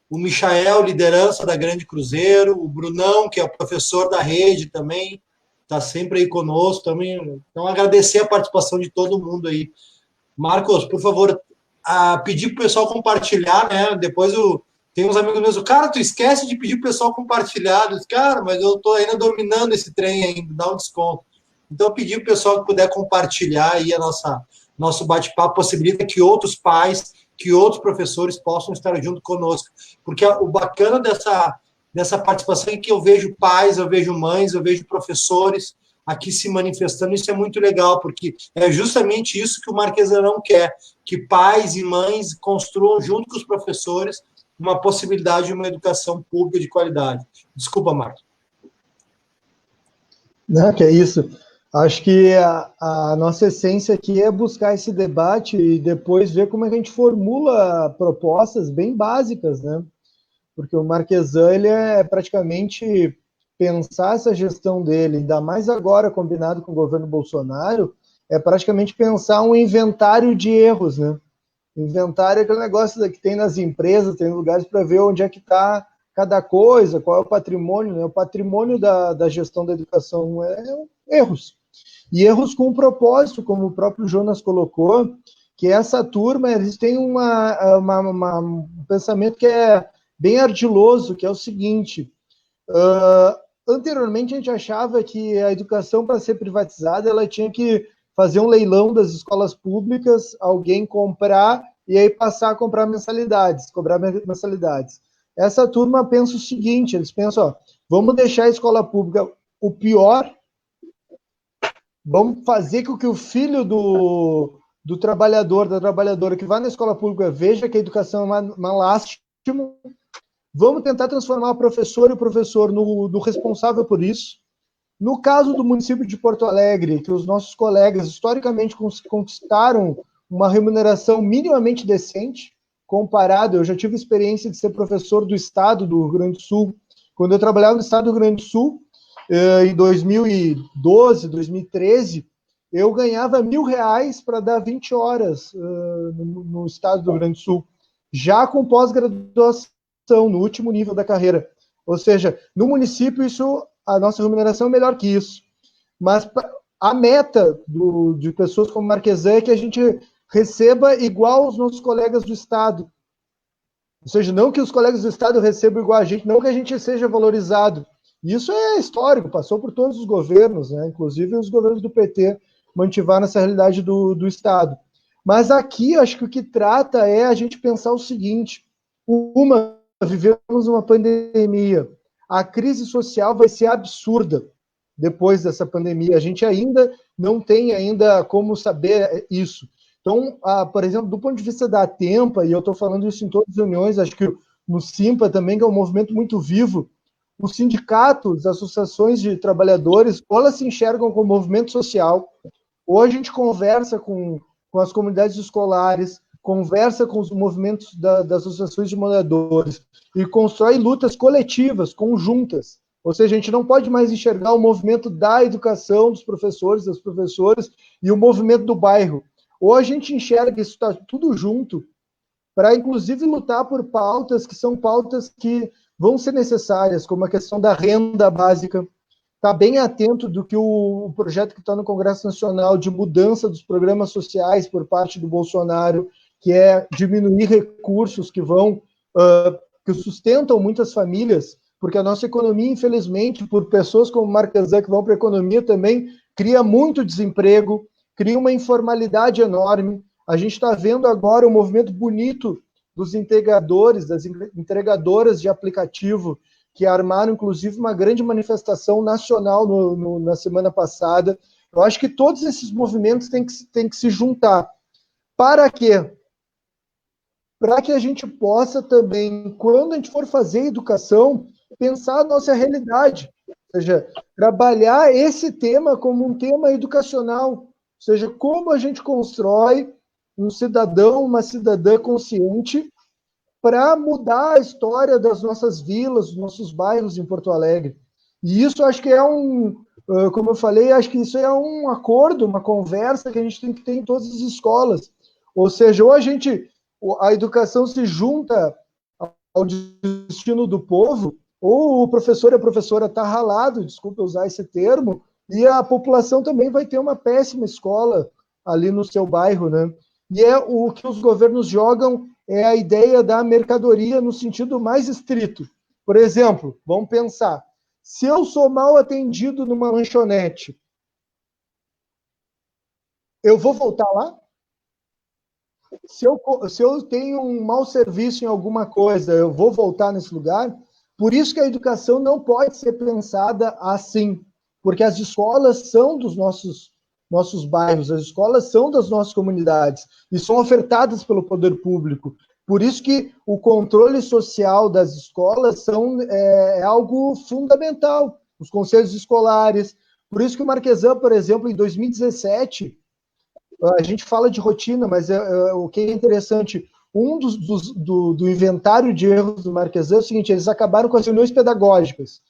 o Michael, liderança da Grande Cruzeiro, o Brunão, que é o professor da rede também, está sempre aí conosco também. Então, agradecer a participação de todo mundo aí. Marcos, por favor, pedir para o pessoal compartilhar, né? Depois tem uns amigos meus, cara, tu esquece de pedir para o pessoal compartilhar. Eu disse, cara, mas eu estou ainda dominando esse trem ainda, dá um desconto. Então, pedir para o pessoal que puder compartilhar aí nosso bate-papo, possibilita que outros pais, que outros professores possam estar junto conosco. Porque o bacana dessa participação é que eu vejo pais, eu vejo mães, eu vejo professores aqui se manifestando. Isso é muito legal, porque é justamente isso que o Marquesarão quer, que pais e mães construam junto com os professores uma possibilidade de uma educação pública de qualidade. Desculpa, Marcos. Não, que é isso. Acho que a nossa essência aqui é buscar esse debate e depois ver como é que a gente formula propostas bem básicas, né? Porque o Marquesan, ele é praticamente pensar essa gestão dele, ainda mais agora combinado com o governo Bolsonaro, é praticamente pensar um inventário de erros, né? Inventário é aquele negócio que tem nas empresas, tem lugares para ver onde é que está cada coisa, qual é o patrimônio, né? O patrimônio da gestão da educação é erros. E erros com propósito, como o próprio Jonas colocou, que essa turma, eles têm um pensamento que é bem ardiloso, que é o seguinte, anteriormente a gente achava que a educação, para ser privatizada, ela tinha que fazer um leilão das escolas públicas, alguém comprar e aí passar a cobrar mensalidades. Essa turma pensa o seguinte, eles pensam, vamos deixar a escola pública o pior, vamos fazer com que o filho do trabalhador, da trabalhadora que vai na escola pública veja que a educação é uma lástima, Vamos tentar transformar a professora e o professor no responsável por isso. No caso do município de Porto Alegre, que os nossos colegas historicamente conquistaram uma remuneração minimamente decente, comparado, eu já tive experiência de ser professor do estado do Rio Grande do Sul. Quando eu trabalhava no estado do Rio Grande do Sul, em 2012, 2013, eu ganhava R$1.000 para dar 20 horas no estado do Rio Grande do Sul, já com pós-graduação, no último nível da carreira. Ou seja, no município, a nossa remuneração é melhor que isso. Mas a meta de pessoas como Marquesan é que a gente receba igual os nossos colegas do estado. Ou seja, não que os colegas do estado recebam igual a gente, não que a gente seja valorizado. Isso é histórico, passou por todos os governos, né? Inclusive os governos do PT mantiveram essa realidade do estado. Mas aqui, acho que o que trata é a gente pensar o seguinte: vivemos uma pandemia, a crise social vai ser absurda depois dessa pandemia. A gente ainda não tem como saber isso. Então, por exemplo, do ponto de vista da Atempa, e eu estou falando isso em todas as reuniões, acho que no Simpa também, que é um movimento muito vivo, os sindicatos, as associações de trabalhadores, ou elas se enxergam como movimento social, ou a gente conversa com as comunidades escolares, conversa com os movimentos das associações de moradores e constrói lutas coletivas, conjuntas. Ou seja, a gente não pode mais enxergar o movimento da educação, dos professores, das professoras, e o movimento do bairro. Ou a gente enxerga isso está tudo junto, para inclusive lutar por pautas que são pautas que vão ser necessárias, como a questão da renda básica. Está bem atento do que o projeto que está no Congresso Nacional de mudança dos programas sociais por parte do Bolsonaro, que é diminuir recursos que sustentam muitas famílias, porque a nossa economia, infelizmente, por pessoas como Marquesan que vão para a economia também, cria muito desemprego, cria uma informalidade enorme. A gente está vendo agora um movimento bonito dos integradores, das entregadoras de aplicativo, que armaram, inclusive, uma grande manifestação nacional na semana passada. Eu acho que todos esses movimentos têm que se juntar. Para quê? Para que a gente possa também, quando a gente for fazer educação, pensar a nossa realidade. Ou seja, trabalhar esse tema como um tema educacional. Ou seja, como a gente constrói um cidadão, uma cidadã consciente para mudar a história das nossas vilas, dos nossos bairros em Porto Alegre. E isso acho que como eu falei, acho que isso é um acordo, uma conversa que a gente tem que ter em todas as escolas. Ou seja, ou a educação se junta ao destino do povo, ou o professor e a professora está ralado, desculpa usar esse termo, e a população também vai ter uma péssima escola ali no seu bairro, né? E o que os governos jogam é a ideia da mercadoria no sentido mais estrito. Por exemplo, vamos pensar, se eu sou mal atendido numa lanchonete, eu vou voltar lá? Se eu tenho um mau serviço em alguma coisa, eu vou voltar nesse lugar? Por isso que a educação não pode ser pensada assim, porque as escolas são dos nossos bairros, as escolas são das nossas comunidades e são ofertadas pelo poder público. Por isso que o controle social das escolas é algo fundamental, os conselhos escolares. Por isso que o Marquesan, por exemplo, em 2017, a gente fala de rotina, mas o que é interessante, do inventário de erros do Marquesan é o seguinte: eles acabaram com as reuniões pedagógicas.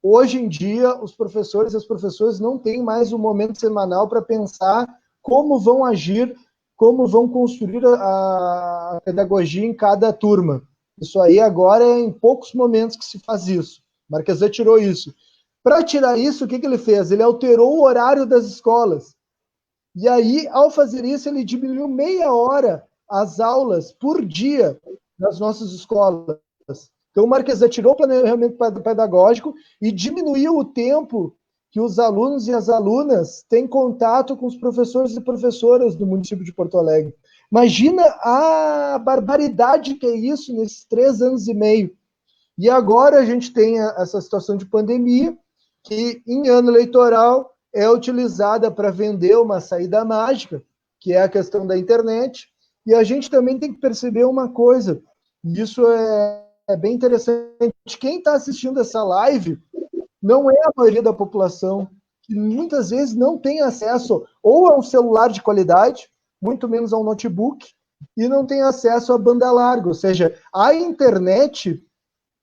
Hoje em dia, os professores e as professoras não têm mais um momento semanal para pensar como vão agir, como vão construir a pedagogia em cada turma. Isso aí agora é em poucos momentos que se faz isso. Marquesan tirou isso. Para tirar isso, o que ele fez? Ele alterou o horário das escolas. E aí, ao fazer isso, ele diminuiu meia hora as aulas por dia nas nossas escolas. Então, o Marquesan tirou o planejamento pedagógico e diminuiu o tempo que os alunos e as alunas têm contato com os professores e professoras do município de Porto Alegre. Imagina a barbaridade que é isso nesses 3 anos e meio. E agora a gente tem essa situação de pandemia, que em ano eleitoral é utilizada para vender uma saída mágica, que é a questão da internet. E a gente também tem que perceber uma coisa: E isso é bem interessante. Quem está assistindo essa live não é a maioria da população, que muitas vezes não tem acesso ou a um celular de qualidade, muito menos a um notebook, e não tem acesso à banda larga. Ou seja, a internet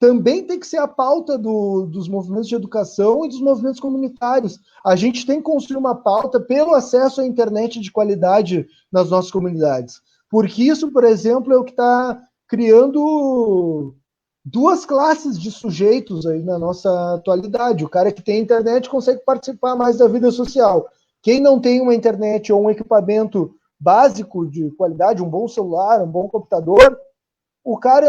também tem que ser a pauta dos movimentos de educação e dos movimentos comunitários. A gente tem que construir uma pauta pelo acesso à internet de qualidade nas nossas comunidades. Porque isso, por exemplo, é o que está criando duas classes de sujeitos aí na nossa atualidade. O cara que tem internet consegue participar mais da vida social. Quem não tem uma internet ou um equipamento básico de qualidade, um bom celular, um bom computador, o cara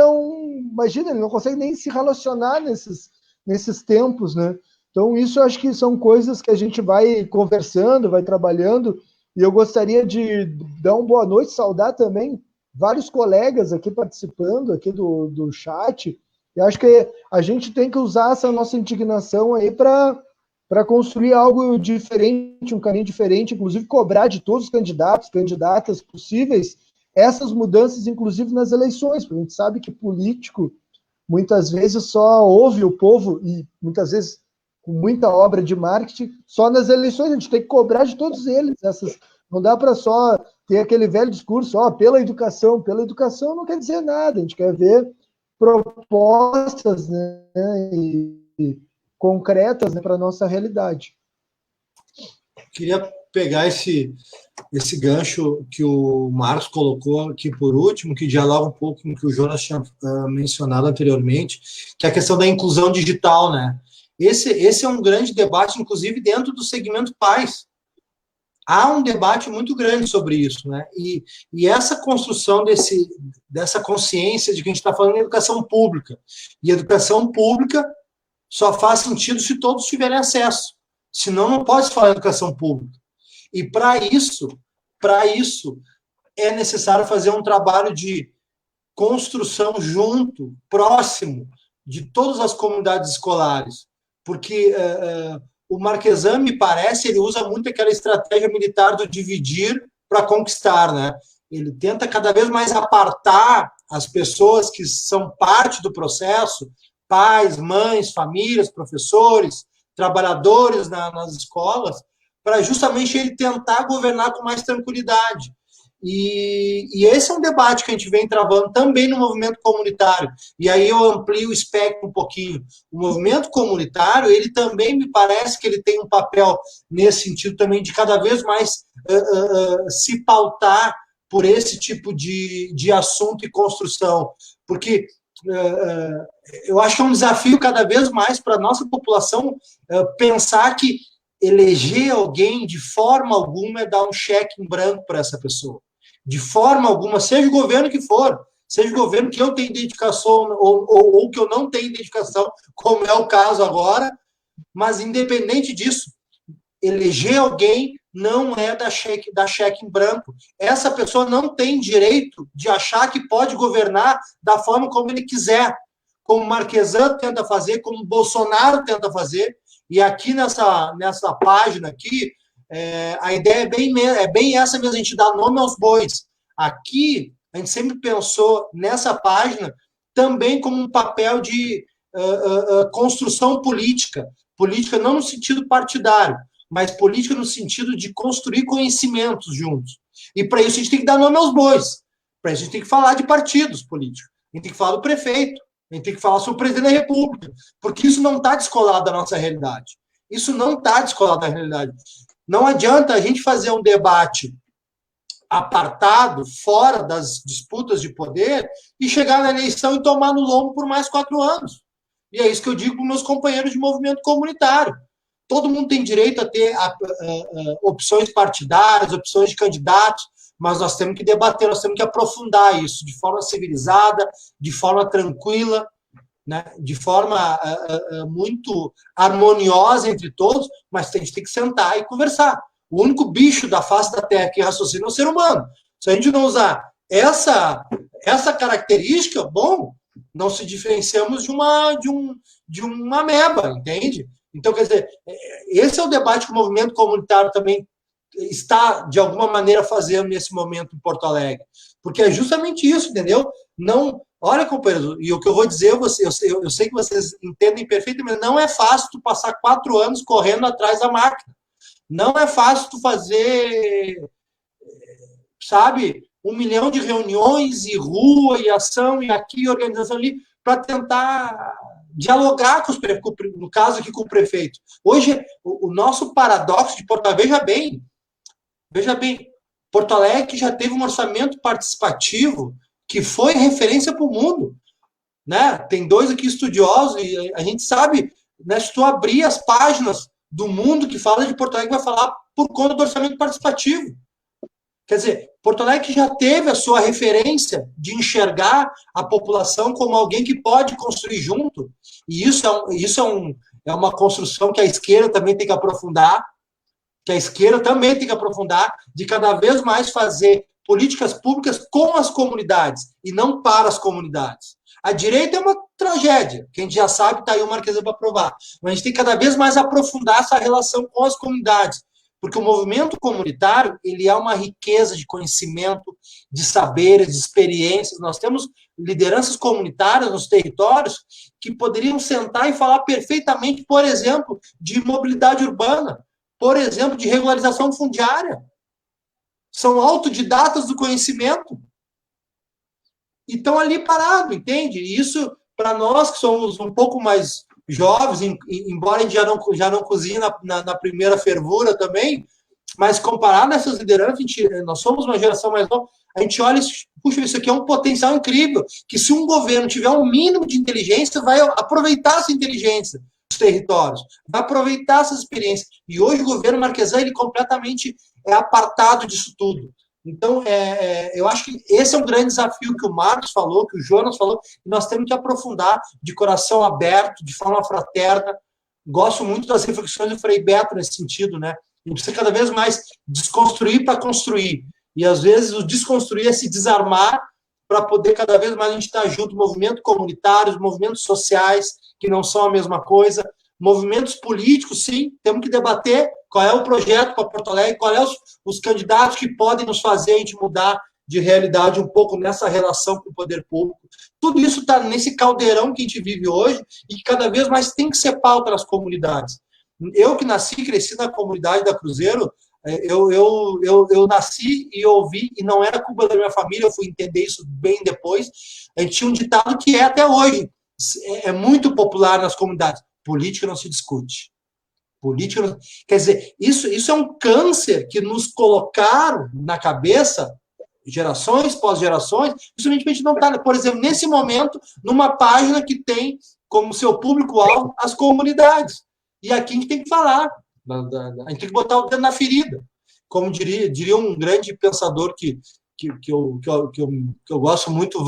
imagina, ele não consegue nem se relacionar nesses tempos, né? Então, isso eu acho que são coisas que a gente vai conversando, vai trabalhando, e eu gostaria de dar uma boa noite, saudar também vários colegas aqui participando aqui do chat. Eu acho que a gente tem que usar essa nossa indignação aí para construir algo diferente, um caminho diferente, inclusive cobrar de todos os candidatos, candidatas possíveis, essas mudanças, inclusive nas eleições, porque a gente sabe que político, muitas vezes, só ouve o povo, e muitas vezes com muita obra de marketing, só nas eleições. A gente tem que cobrar de todos eles. Não dá para só ter aquele velho discurso, pela educação não quer dizer nada, a gente quer ver propostas, né, e concretas, né, para a nossa realidade. Queria pegar esse gancho que o Marcos colocou aqui por último, que dialoga um pouco com o que o Jonas tinha mencionado anteriormente, que é a questão da inclusão digital, né? Esse é um grande debate, inclusive dentro do segmento pais. Há um debate muito grande sobre isso, né? E essa construção dessa consciência de que a gente está falando em educação pública. E educação pública só faz sentido se todos tiverem acesso. Senão não pode se falar em educação pública. E para isso é necessário fazer um trabalho de construção junto, próximo, de todas as comunidades escolares. Porque o Marquesan, me parece, ele usa muito aquela estratégia militar do dividir para conquistar, né? Ele tenta cada vez mais apartar as pessoas que são parte do processo, pais, mães, famílias, professores, trabalhadores nas escolas, para justamente ele tentar governar com mais tranquilidade. E esse é um debate que a gente vem travando também no movimento comunitário. E aí eu amplio o espectro um pouquinho. O movimento comunitário, ele também me parece que ele tem um papel nesse sentido também de cada vez mais se pautar por esse tipo de assunto e construção. Porque eu acho que é um desafio cada vez mais para a nossa população pensar que eleger alguém de forma alguma é dar um cheque em branco para essa pessoa. De forma alguma, seja o governo que for, seja o governo que eu tenho identificação ou que eu não tenho identificação, como é o caso agora, mas independente disso, eleger alguém não é dar cheque em branco. Essa pessoa não tem direito de achar que pode governar da forma como ele quiser, como Marquesan tenta fazer, como Bolsonaro tenta fazer. E aqui nessa página aqui, a ideia é bem essa mesmo, a gente dá nome aos bois. Aqui, a gente sempre pensou nessa página também como um papel de construção política. Política não no sentido partidário, mas política no sentido de construir conhecimentos juntos. E para isso a gente tem que dar nome aos bois. Para isso a gente tem que falar de partidos políticos. A gente tem que falar do prefeito. A gente tem que falar sobre o presidente da República. Porque isso não está descolado da nossa realidade. Isso não está descolado da realidade. Não adianta a gente fazer um debate apartado, fora das disputas de poder, e chegar na eleição e tomar no lombo por mais 4 anos. E é isso que eu digo para os meus companheiros de movimento comunitário. Todo mundo tem direito a ter opções partidárias, opções de candidatos, mas nós temos que debater, nós temos que aprofundar isso de forma civilizada, de forma tranquila, né, de forma muito harmoniosa entre todos, mas a gente tem que sentar e conversar. O único bicho da face da Terra que raciocina é o ser humano. Se a gente não usar essa característica, bom, não se diferenciamos de uma ameba, entende? Então, quer dizer, esse é o debate que o movimento comunitário também está, de alguma maneira, fazendo nesse momento em Porto Alegre. Porque é justamente isso, entendeu? Olha, companheiros, e o que eu vou dizer, eu sei que vocês entendem perfeitamente, não é fácil tu passar 4 anos correndo atrás da máquina. Não é fácil tu fazer, sabe, 1 milhão de reuniões e rua e ação e aqui, organização ali, para tentar dialogar com os prefeitos, no caso aqui com o prefeito. Hoje, o nosso paradoxo de Porto Alegre, veja bem, Porto Alegre já teve um orçamento participativo que foi referência para o mundo, né? Tem 2 aqui estudiosos e a gente sabe, né, se tu abrir as páginas do mundo que fala de Porto Alegre, vai falar por conta do orçamento participativo. Quer dizer, Porto Alegre já teve a sua referência de enxergar a população como alguém que pode construir junto, e isso é uma construção que a esquerda também tem que aprofundar, de cada vez mais fazer políticas públicas com as comunidades e não para as comunidades. A direita é uma tragédia, que a gente já sabe, está aí o Marquesa para provar. Mas a gente tem que cada vez mais aprofundar essa relação com as comunidades, porque o movimento comunitário, ele é uma riqueza de conhecimento, de saberes, de experiências. Nós temos lideranças comunitárias nos territórios que poderiam sentar e falar perfeitamente, por exemplo, de mobilidade urbana, por exemplo, de regularização fundiária. São autodidatas do conhecimento. E estão ali parados, entende? E isso, para nós que somos um pouco mais jovens, embora a gente já não cozinhe na primeira fervura também, mas comparado a essas lideranças, nós somos uma geração mais nova, a gente olha e diz, puxa, isso aqui é um potencial incrível, que se um governo tiver um mínimo de inteligência, vai aproveitar essa inteligência dos territórios, vai aproveitar essas experiências. E hoje o governo Marquesan, ele completamente é apartado disso tudo. Então, eu acho que esse é um grande desafio que o Marcos falou, que o Jonas falou, e nós temos que aprofundar de coração aberto, de forma fraterna. Gosto muito das reflexões do Frei Beto nesse sentido, né? A gente precisa cada vez mais desconstruir para construir. E, às vezes, o desconstruir é se desarmar para poder cada vez mais a gente estar junto, movimentos comunitários, movimentos sociais, que não são a mesma coisa, movimentos políticos, sim, temos que debater qual é o projeto para Porto Alegre, qual é os candidatos que podem nos fazer a gente mudar de realidade um pouco nessa relação com o poder público. Tudo isso está nesse caldeirão que a gente vive hoje e que cada vez mais tem que ser pauta nas comunidades. Eu que nasci e cresci na comunidade da Cruzeiro, eu nasci e ouvi, e não era culpa da minha família, eu fui entender isso bem depois, a gente tinha um ditado que é até hoje, é muito popular nas comunidades: política não se discute. Política não... Quer dizer, isso é um câncer que nos colocaram na cabeça, gerações pós gerações, justamente a gente não está, por exemplo, nesse momento, numa página que tem como seu público-alvo as comunidades. E aqui a gente tem que falar, a gente tem que botar o dedo na ferida. Como diria um grande pensador que eu gosto muito,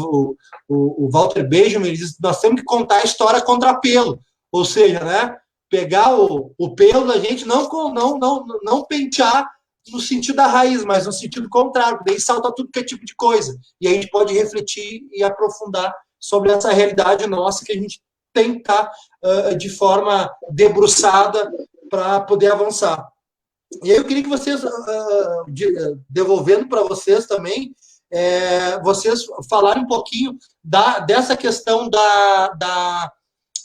o Walter Benjamin, ele diz: nós temos que contar a história contra pelo. Ou seja, né, pegar o pelo da gente, não pentear no sentido da raiz, mas no sentido contrário, porque daí salta tudo que é tipo de coisa. E a gente pode refletir e aprofundar sobre essa realidade nossa que a gente tem que estar de forma debruçada para poder avançar. E aí eu queria que vocês, devolvendo para vocês também, vocês falarem um pouquinho dessa questão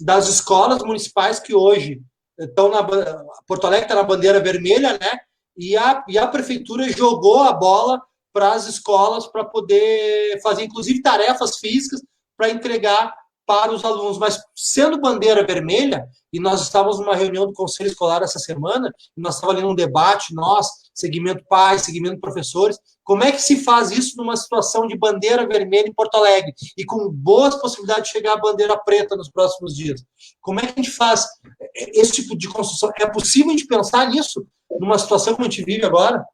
das escolas municipais que hoje estão Porto Alegre está na bandeira vermelha, né? E a prefeitura jogou a bola para as escolas para poder fazer, inclusive, tarefas físicas para entregar para os alunos. Mas, sendo bandeira vermelha, e nós estávamos numa reunião do Conselho Escolar essa semana, e nós estávamos ali num debate, nós, segmento pais, segmento professores, como é que se faz isso numa situação de bandeira vermelha em Porto Alegre, e com boas possibilidades de chegar à bandeira preta nos próximos dias? Como é que a gente faz esse tipo de construção? É possível a gente pensar nisso numa situação como a gente vive agora?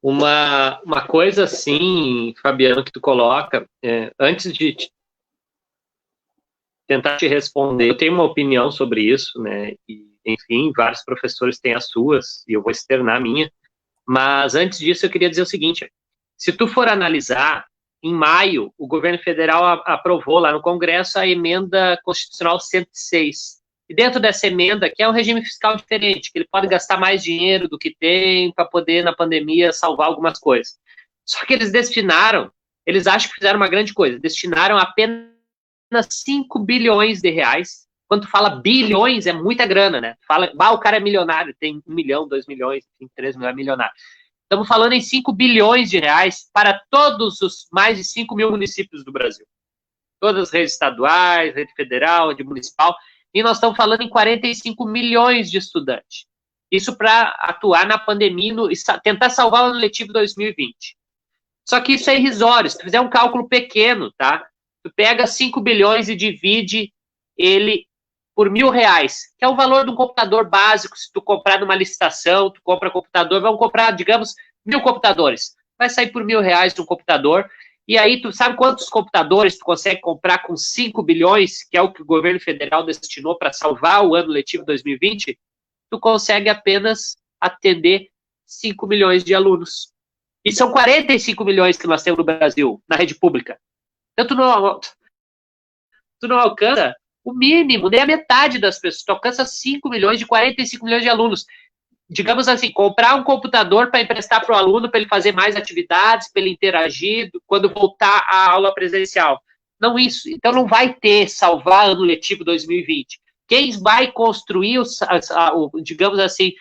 Uma coisa assim, Fabiano, que tu coloca, antes de tentar te responder, eu tenho uma opinião sobre isso, né, e, enfim, vários professores têm as suas, e eu vou externar a minha, mas antes disso eu queria dizer o seguinte: se tu for analisar, em maio, o governo federal aprovou lá no Congresso a emenda constitucional 106, e dentro dessa emenda, que é um regime fiscal diferente, que ele pode gastar mais dinheiro do que tem para poder, na pandemia, salvar algumas coisas. Só que eles destinaram eles acham que fizeram uma grande coisa, destinaram apenas 5 bilhões de reais. Quando tu fala bilhões, é muita grana, né? Fala, o cara é milionário, tem 1 milhão, 2 milhões, tem 3 milhões, é milionário. Estamos falando em 5 bilhões de reais para todos os mais de 5 mil municípios do Brasil. Todas as redes estaduais, rede federal, rede municipal, e nós estamos falando em 45 milhões de estudantes. Isso para atuar na pandemia e tentar salvar o ano letivo 2020. Só que isso é irrisório. Se tu fizer um cálculo pequeno, tá? Tu pega 5 bilhões e divide ele por R$1.000, que é o valor de um computador básico. Se tu comprar numa licitação, tu compra computador, vamos comprar, digamos, 1.000 computadores. Vai sair por R$1.000 um computador. E aí, tu sabe quantos computadores tu consegue comprar com 5 bilhões, que é o que o governo federal destinou para salvar o ano letivo 2020? Tu consegue apenas atender 5 milhões de alunos. E são 45 milhões que nós temos no Brasil, na rede pública. Então, tu não alcança o mínimo, nem a metade das pessoas. Tu alcança 5 milhões de 45 milhões de alunos. Digamos assim, comprar um computador para emprestar para o aluno, para ele fazer mais atividades, para ele interagir, quando voltar à aula presencial. Não isso. Então, não vai ter salvar ano letivo 2020. Quem vai construir, digamos assim,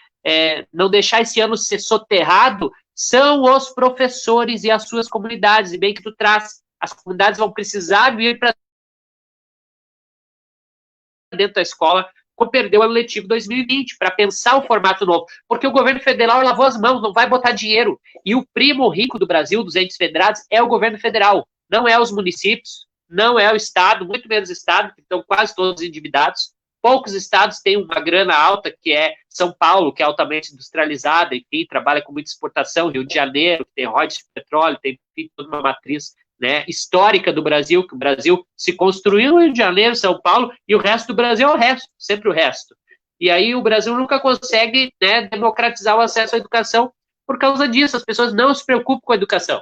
não deixar esse ano ser soterrado, são os professores e as suas comunidades, e bem que tu traz. As comunidades vão precisar vir para dentro da escola quando perdeu o ano letivo 2020, para pensar o formato novo. Porque o governo federal lavou as mãos, não vai botar dinheiro. E o primo rico do Brasil, dos entes federados, é o governo federal. Não é os municípios, não é o Estado, muito menos o Estado, que estão quase todos endividados. Poucos estados têm uma grana alta, que é São Paulo, que é altamente industrializada, enfim, trabalha com muita exportação, Rio de Janeiro, que tem royalties de petróleo, tem enfim, toda uma matriz, né, histórica do Brasil, que o Brasil se construiu no Rio de Janeiro, São Paulo, e o resto do Brasil é o resto, sempre o resto. E aí o Brasil nunca consegue, né, democratizar o acesso à educação por causa disso, as pessoas não se preocupam com a educação.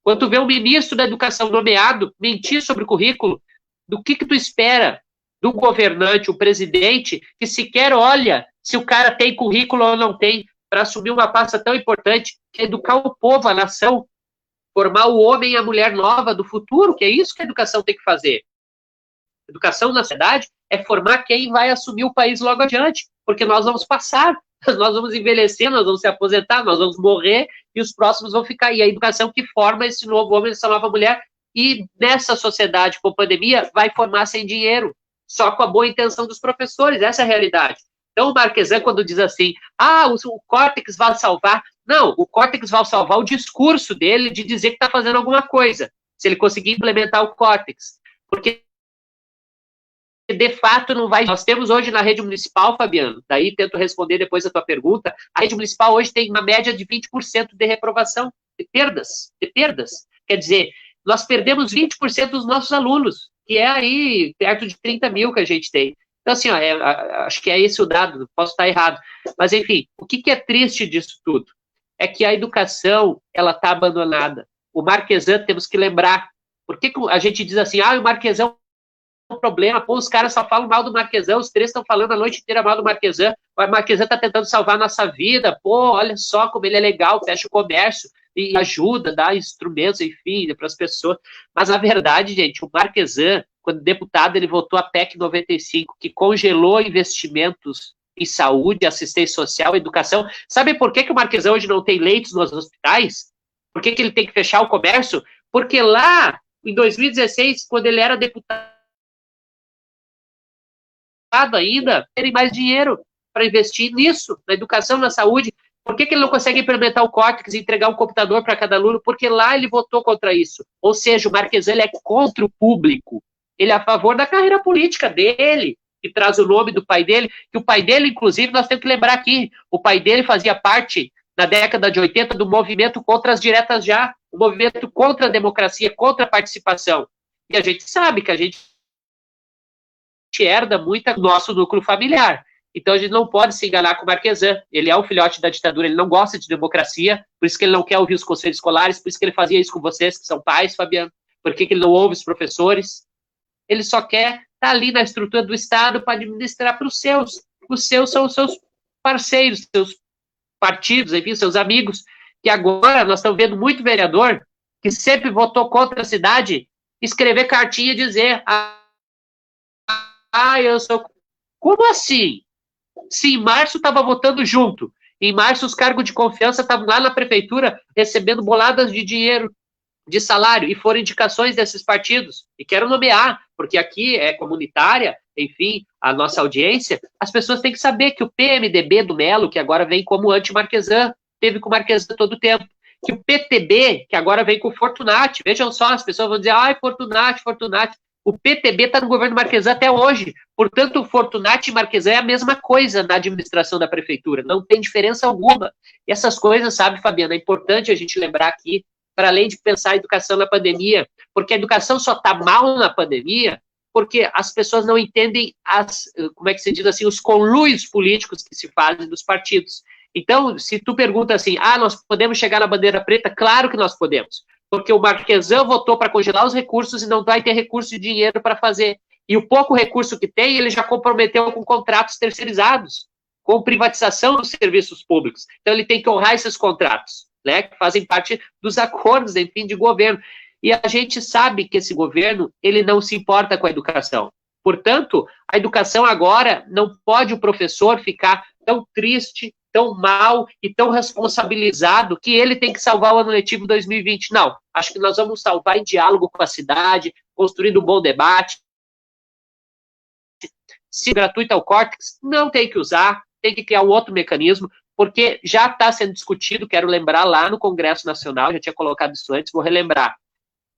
Quando tu vê um ministro da educação nomeado mentir sobre o currículo, do que tu espera do governante, o presidente, que sequer olha se o cara tem currículo ou não tem, para assumir uma pasta tão importante, que é educar o povo, a nação, formar o homem e a mulher nova do futuro, que é isso que a educação tem que fazer. Educação na sociedade é formar quem vai assumir o país logo adiante, porque nós vamos passar, nós vamos envelhecer, nós vamos se aposentar, nós vamos morrer, e os próximos vão ficar. E a educação que forma esse novo homem, essa nova mulher, e nessa sociedade com pandemia, vai formar sem dinheiro, só com a boa intenção dos professores, essa é a realidade. Então o Marquesan, quando diz assim, o Córtex vai salvar, não, o Córtex vai salvar o discurso dele de dizer que está fazendo alguma coisa, se ele conseguir implementar o Córtex, porque de fato não vai. Nós temos hoje na rede municipal, Fabiano, daí tento responder depois a tua pergunta, a rede municipal hoje tem uma média de 20% de reprovação, de perdas, quer dizer, nós perdemos 20% dos nossos alunos, que é aí perto de 30 mil que a gente tem. Então, assim, acho que é esse o dado, posso estar errado. Mas, enfim, o que é triste disso tudo? É que a educação, ela está abandonada. O Marquesan, temos que lembrar. Por que a gente diz assim, o Marquesan é um problema, os caras só falam mal do Marquesan, os três estão falando a noite inteira mal do Marquesan, o Marquesan está tentando salvar a nossa vida, olha só como ele é legal, fecha o comércio, e ajuda, dá instrumentos, enfim, para as pessoas. Mas, na verdade, gente, o Marquesan, quando deputado, ele votou a PEC 95, que congelou investimentos em saúde, assistência social, educação. Sabe por que o Marquesan hoje não tem leitos nos hospitais? Por que ele tem que fechar o comércio? Porque lá, em 2016, quando ele era deputado ainda, terem mais dinheiro para investir nisso, na educação, na saúde. Por que ele não consegue implementar o Córtex e entregar um computador para cada aluno? Porque lá ele votou contra isso. Ou seja, o Marquesan ele é contra o público. Ele é a favor da carreira política dele, que traz o nome do pai dele, que o pai dele, inclusive, nós temos que lembrar aqui, o pai dele fazia parte, na década de 80, do movimento contra as diretas já, o movimento contra a democracia, contra a participação. E a gente sabe que a gente herda muito do nosso núcleo familiar. Então a gente não pode se enganar com o Marquesan. Ele é o filhote da ditadura, ele não gosta de democracia, por isso que ele não quer ouvir os conselhos escolares, por isso que ele fazia isso com vocês, que são pais, Fabiano, por que ele não ouve os professores? Ele só quer estar ali na estrutura do Estado para administrar para os seus. Os seus são os seus parceiros, seus partidos, enfim, seus amigos, que agora nós estamos vendo muito vereador que sempre votou contra a cidade, escrever cartinha e dizer eu sou... Como assim? Se em março estava votando junto, em março os cargos de confiança estavam lá na prefeitura recebendo boladas de dinheiro, de salário, e foram indicações desses partidos, e quero nomear, porque aqui é comunitária, enfim, a nossa audiência, as pessoas têm que saber que o PMDB do Melo, que agora vem como anti-Marquesan, teve com o Marquesan todo o tempo, que o PTB, que agora vem com o Fortunati, vejam só, as pessoas vão dizer, Fortunati, o PTB está no governo Marquesan até hoje, portanto, o Fortunati e Marquesan é a mesma coisa na administração da prefeitura, não tem diferença alguma, e essas coisas, sabe, Fabiana, é importante a gente lembrar aqui, para além de pensar a educação na pandemia, porque a educação só está mal na pandemia porque as pessoas não entendem como é que se diz assim, os conluios políticos que se fazem dos partidos. Então, se tu pergunta assim, nós podemos chegar na bandeira preta? Claro que nós podemos, porque o Marquesan votou para congelar os recursos e não vai ter recurso de dinheiro para fazer. E o pouco recurso que tem, ele já comprometeu com contratos terceirizados, com privatização dos serviços públicos. Então, ele tem que honrar esses contratos, né, que fazem parte dos acordos, enfim, de governo. E a gente sabe que esse governo, ele não se importa com a educação. Portanto, a educação agora não pode o professor ficar tão triste, tão mal e tão responsabilizado que ele tem que salvar o ano letivo 2020. Não, acho que nós vamos salvar em diálogo com a cidade, construindo um bom debate. Se gratuito é o Córtex, não tem que usar, tem que criar um outro mecanismo, porque já está sendo discutido, quero lembrar, lá no Congresso Nacional, já tinha colocado isso antes, vou relembrar.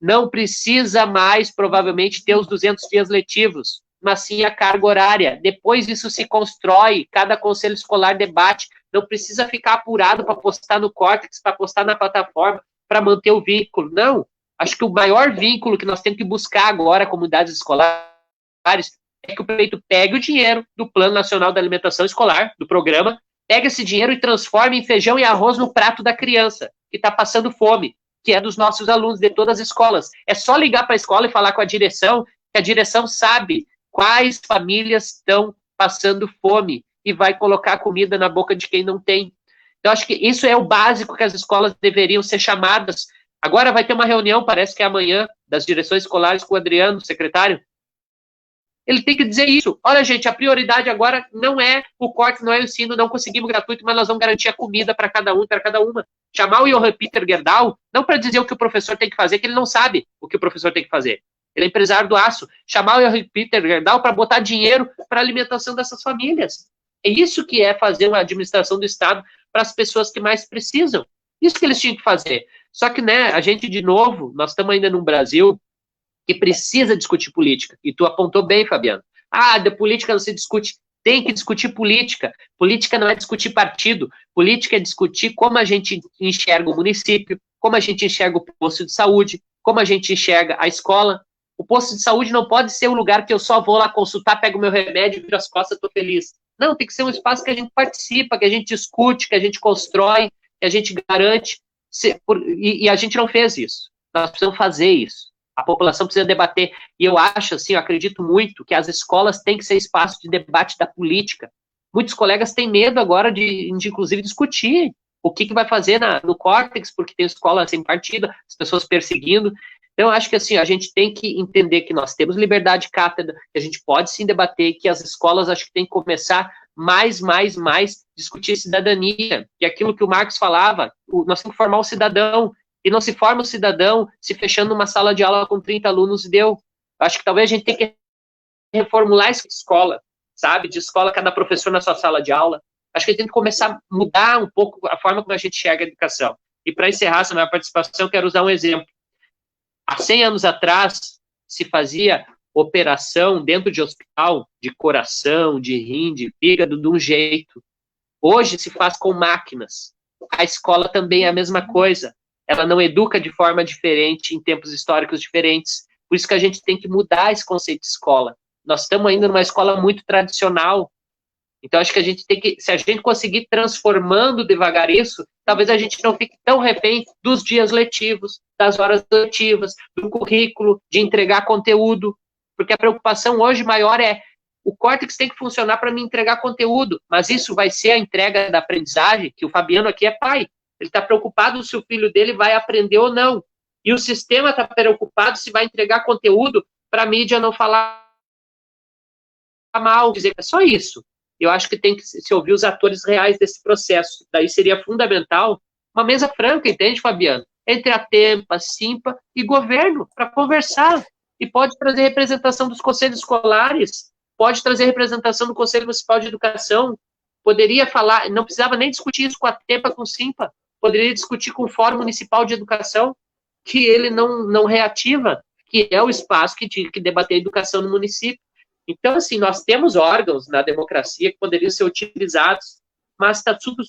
Não precisa mais, provavelmente, ter os 200 dias letivos, mas sim a carga horária. Depois isso se constrói, cada conselho escolar debate, não precisa ficar apurado para postar no Córtex, para postar na plataforma, para manter o vínculo. Não, acho que o maior vínculo que nós temos que buscar agora, comunidades escolares, é que o prefeito pegue o dinheiro do Plano Nacional da Alimentação Escolar, do programa, pega esse dinheiro e transforma em feijão e arroz no prato da criança, que está passando fome, que é dos nossos alunos de todas as escolas. É só ligar para a escola e falar com a direção, que a direção sabe quais famílias estão passando fome e vai colocar comida na boca de quem não tem. Então, acho que isso é o básico que as escolas deveriam ser chamadas. Agora vai ter uma reunião, parece que é amanhã, das direções escolares com o Adriano, secretário. Ele tem que dizer isso. Olha, gente, a prioridade agora não é o corte, não é o ensino, não conseguimos gratuito, mas nós vamos garantir a comida para cada um, para cada uma. Chamar o Johann Peter Gerdau, não para dizer o que o professor tem que fazer, que ele não sabe o que o professor tem que fazer. Ele é empresário do aço. Chamar o Johann Peter Gerdau para botar dinheiro para a alimentação dessas famílias. É isso que é fazer uma administração do Estado para as pessoas que mais precisam. Isso que eles tinham que fazer. Só que, né, a gente, de novo, nós estamos ainda num Brasil que precisa discutir política. E tu apontou bem, Fabiano. Da política não se discute. Tem que discutir política. Política não é discutir partido. Política é discutir como a gente enxerga o município, como a gente enxerga o posto de saúde, como a gente enxerga a escola. O posto de saúde não pode ser um lugar que eu só vou lá consultar, pego meu remédio, viro as costas, estou feliz. Não, tem que ser um espaço que a gente participa, que a gente discute, que a gente constrói, que a gente garante. E a gente não fez isso. Nós precisamos fazer isso. A população precisa debater. E eu acho, assim, eu acredito muito que as escolas têm que ser espaço de debate da política. Muitos colegas têm medo agora de inclusive, discutir o que vai fazer no Córtex, porque tem escola sem partido, as pessoas perseguindo. Então, eu acho que, assim, a gente tem que entender que nós temos liberdade de cátedra, que a gente pode, sim, debater, que as escolas, acho que tem que começar mais discutir cidadania, que é aquilo que o Marcos falava, nós temos que formar o cidadão, e não se forma o cidadão se fechando numa sala de aula com 30 alunos e deu. Acho que talvez a gente tenha que reformular essa escola, sabe? De escola, cada professor na sua sala de aula. Acho que a gente tem que começar a mudar um pouco a forma como a gente enxerga a educação. E para encerrar essa minha participação, eu quero usar um exemplo. Há 100 anos atrás, se fazia operação dentro de hospital, de coração, de rim, de fígado, de um jeito. Hoje se faz com máquinas. A escola também é a mesma coisa. Ela não educa de forma diferente, em tempos históricos diferentes. Por isso que a gente tem que mudar esse conceito de escola. Nós estamos ainda numa escola muito tradicional. Então, acho que a gente tem que, se a gente conseguir transformando devagar isso, talvez a gente não fique tão refém dos dias letivos, das horas letivas, do currículo, de entregar conteúdo. Porque a preocupação hoje maior é, o Córtex tem que funcionar para me entregar conteúdo, mas isso vai ser a entrega da aprendizagem, que o Fabiano aqui é pai. Ele está preocupado se o filho dele vai aprender ou não. E o sistema está preocupado se vai entregar conteúdo para a mídia não falar mal, dizer que é só isso. Eu acho que tem que se ouvir os atores reais desse processo. Daí seria fundamental uma mesa franca, entende, Fabiano? Entre a Tempa, Simpa e governo, para conversar. E pode trazer representação dos conselhos escolares, pode trazer representação do Conselho Municipal de Educação, poderia falar, não precisava nem discutir isso com a Tempa, com o Simpa, poderia discutir com o Fórum Municipal de Educação, que ele não reativa, que é o espaço que tinha que debater a educação no município. Então, assim, nós temos órgãos na democracia que poderiam ser utilizados, mas está tudo,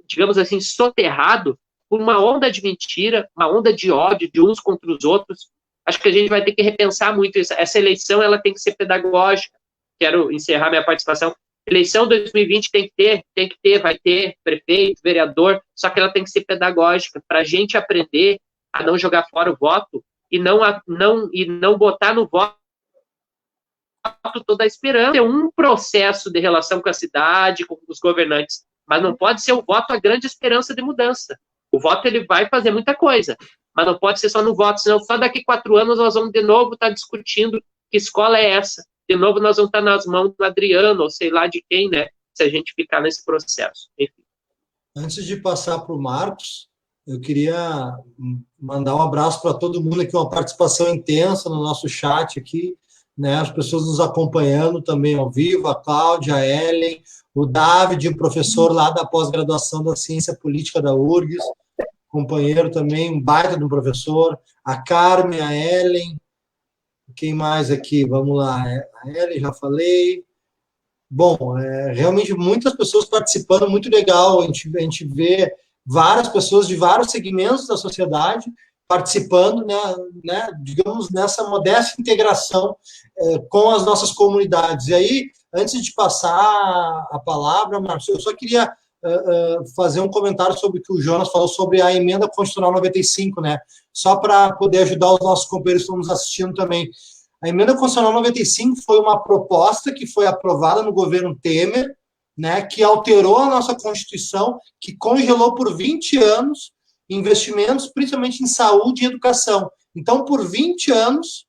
digamos assim, soterrado por uma onda de mentira, uma onda de ódio de uns contra os outros. Acho que a gente vai ter que repensar muito isso. Essa eleição, ela tem que ser pedagógica. Quero encerrar minha participação. Eleição 2020 tem que ter, vai ter prefeito, vereador, só que ela tem que ser pedagógica, para a gente aprender a não jogar fora o voto e não botar no voto toda a esperança. É um processo de relação com a cidade, com os governantes, mas não pode ser o voto a grande esperança de mudança. O voto ele vai fazer muita coisa, mas não pode ser só no voto, senão só daqui 4 anos nós vamos de novo estar discutindo que escola é essa. De novo nós vamos estar nas mãos do Adriano, ou sei lá de quem, né? Se a gente ficar nesse processo. Enfim. Antes de passar para o Marcos, eu queria mandar um abraço para todo mundo aqui, uma participação intensa no nosso chat aqui, né? As pessoas nos acompanhando também ao vivo, a Cláudia, a Ellen, o David, o professor lá da pós-graduação da Ciência Política da URGS, companheiro também, um baita de um professor, a Carmen, a Ellen, quem mais aqui? Vamos lá, a Ellen, já falei. Bom, realmente muitas pessoas participando, muito legal, a gente vê várias pessoas de vários segmentos da sociedade participando, né, digamos, nessa modesta integração com as nossas comunidades. E aí, antes de passar a palavra, Marcos, eu só queria fazer um comentário sobre o que o Jonas falou sobre a emenda constitucional 95, né, só para poder ajudar os nossos companheiros que estão nos assistindo também. A emenda constitucional 95 foi uma proposta que foi aprovada no governo Temer, né, que alterou a nossa Constituição, que congelou por 20 anos investimentos, principalmente em saúde e educação. Então, por 20 anos,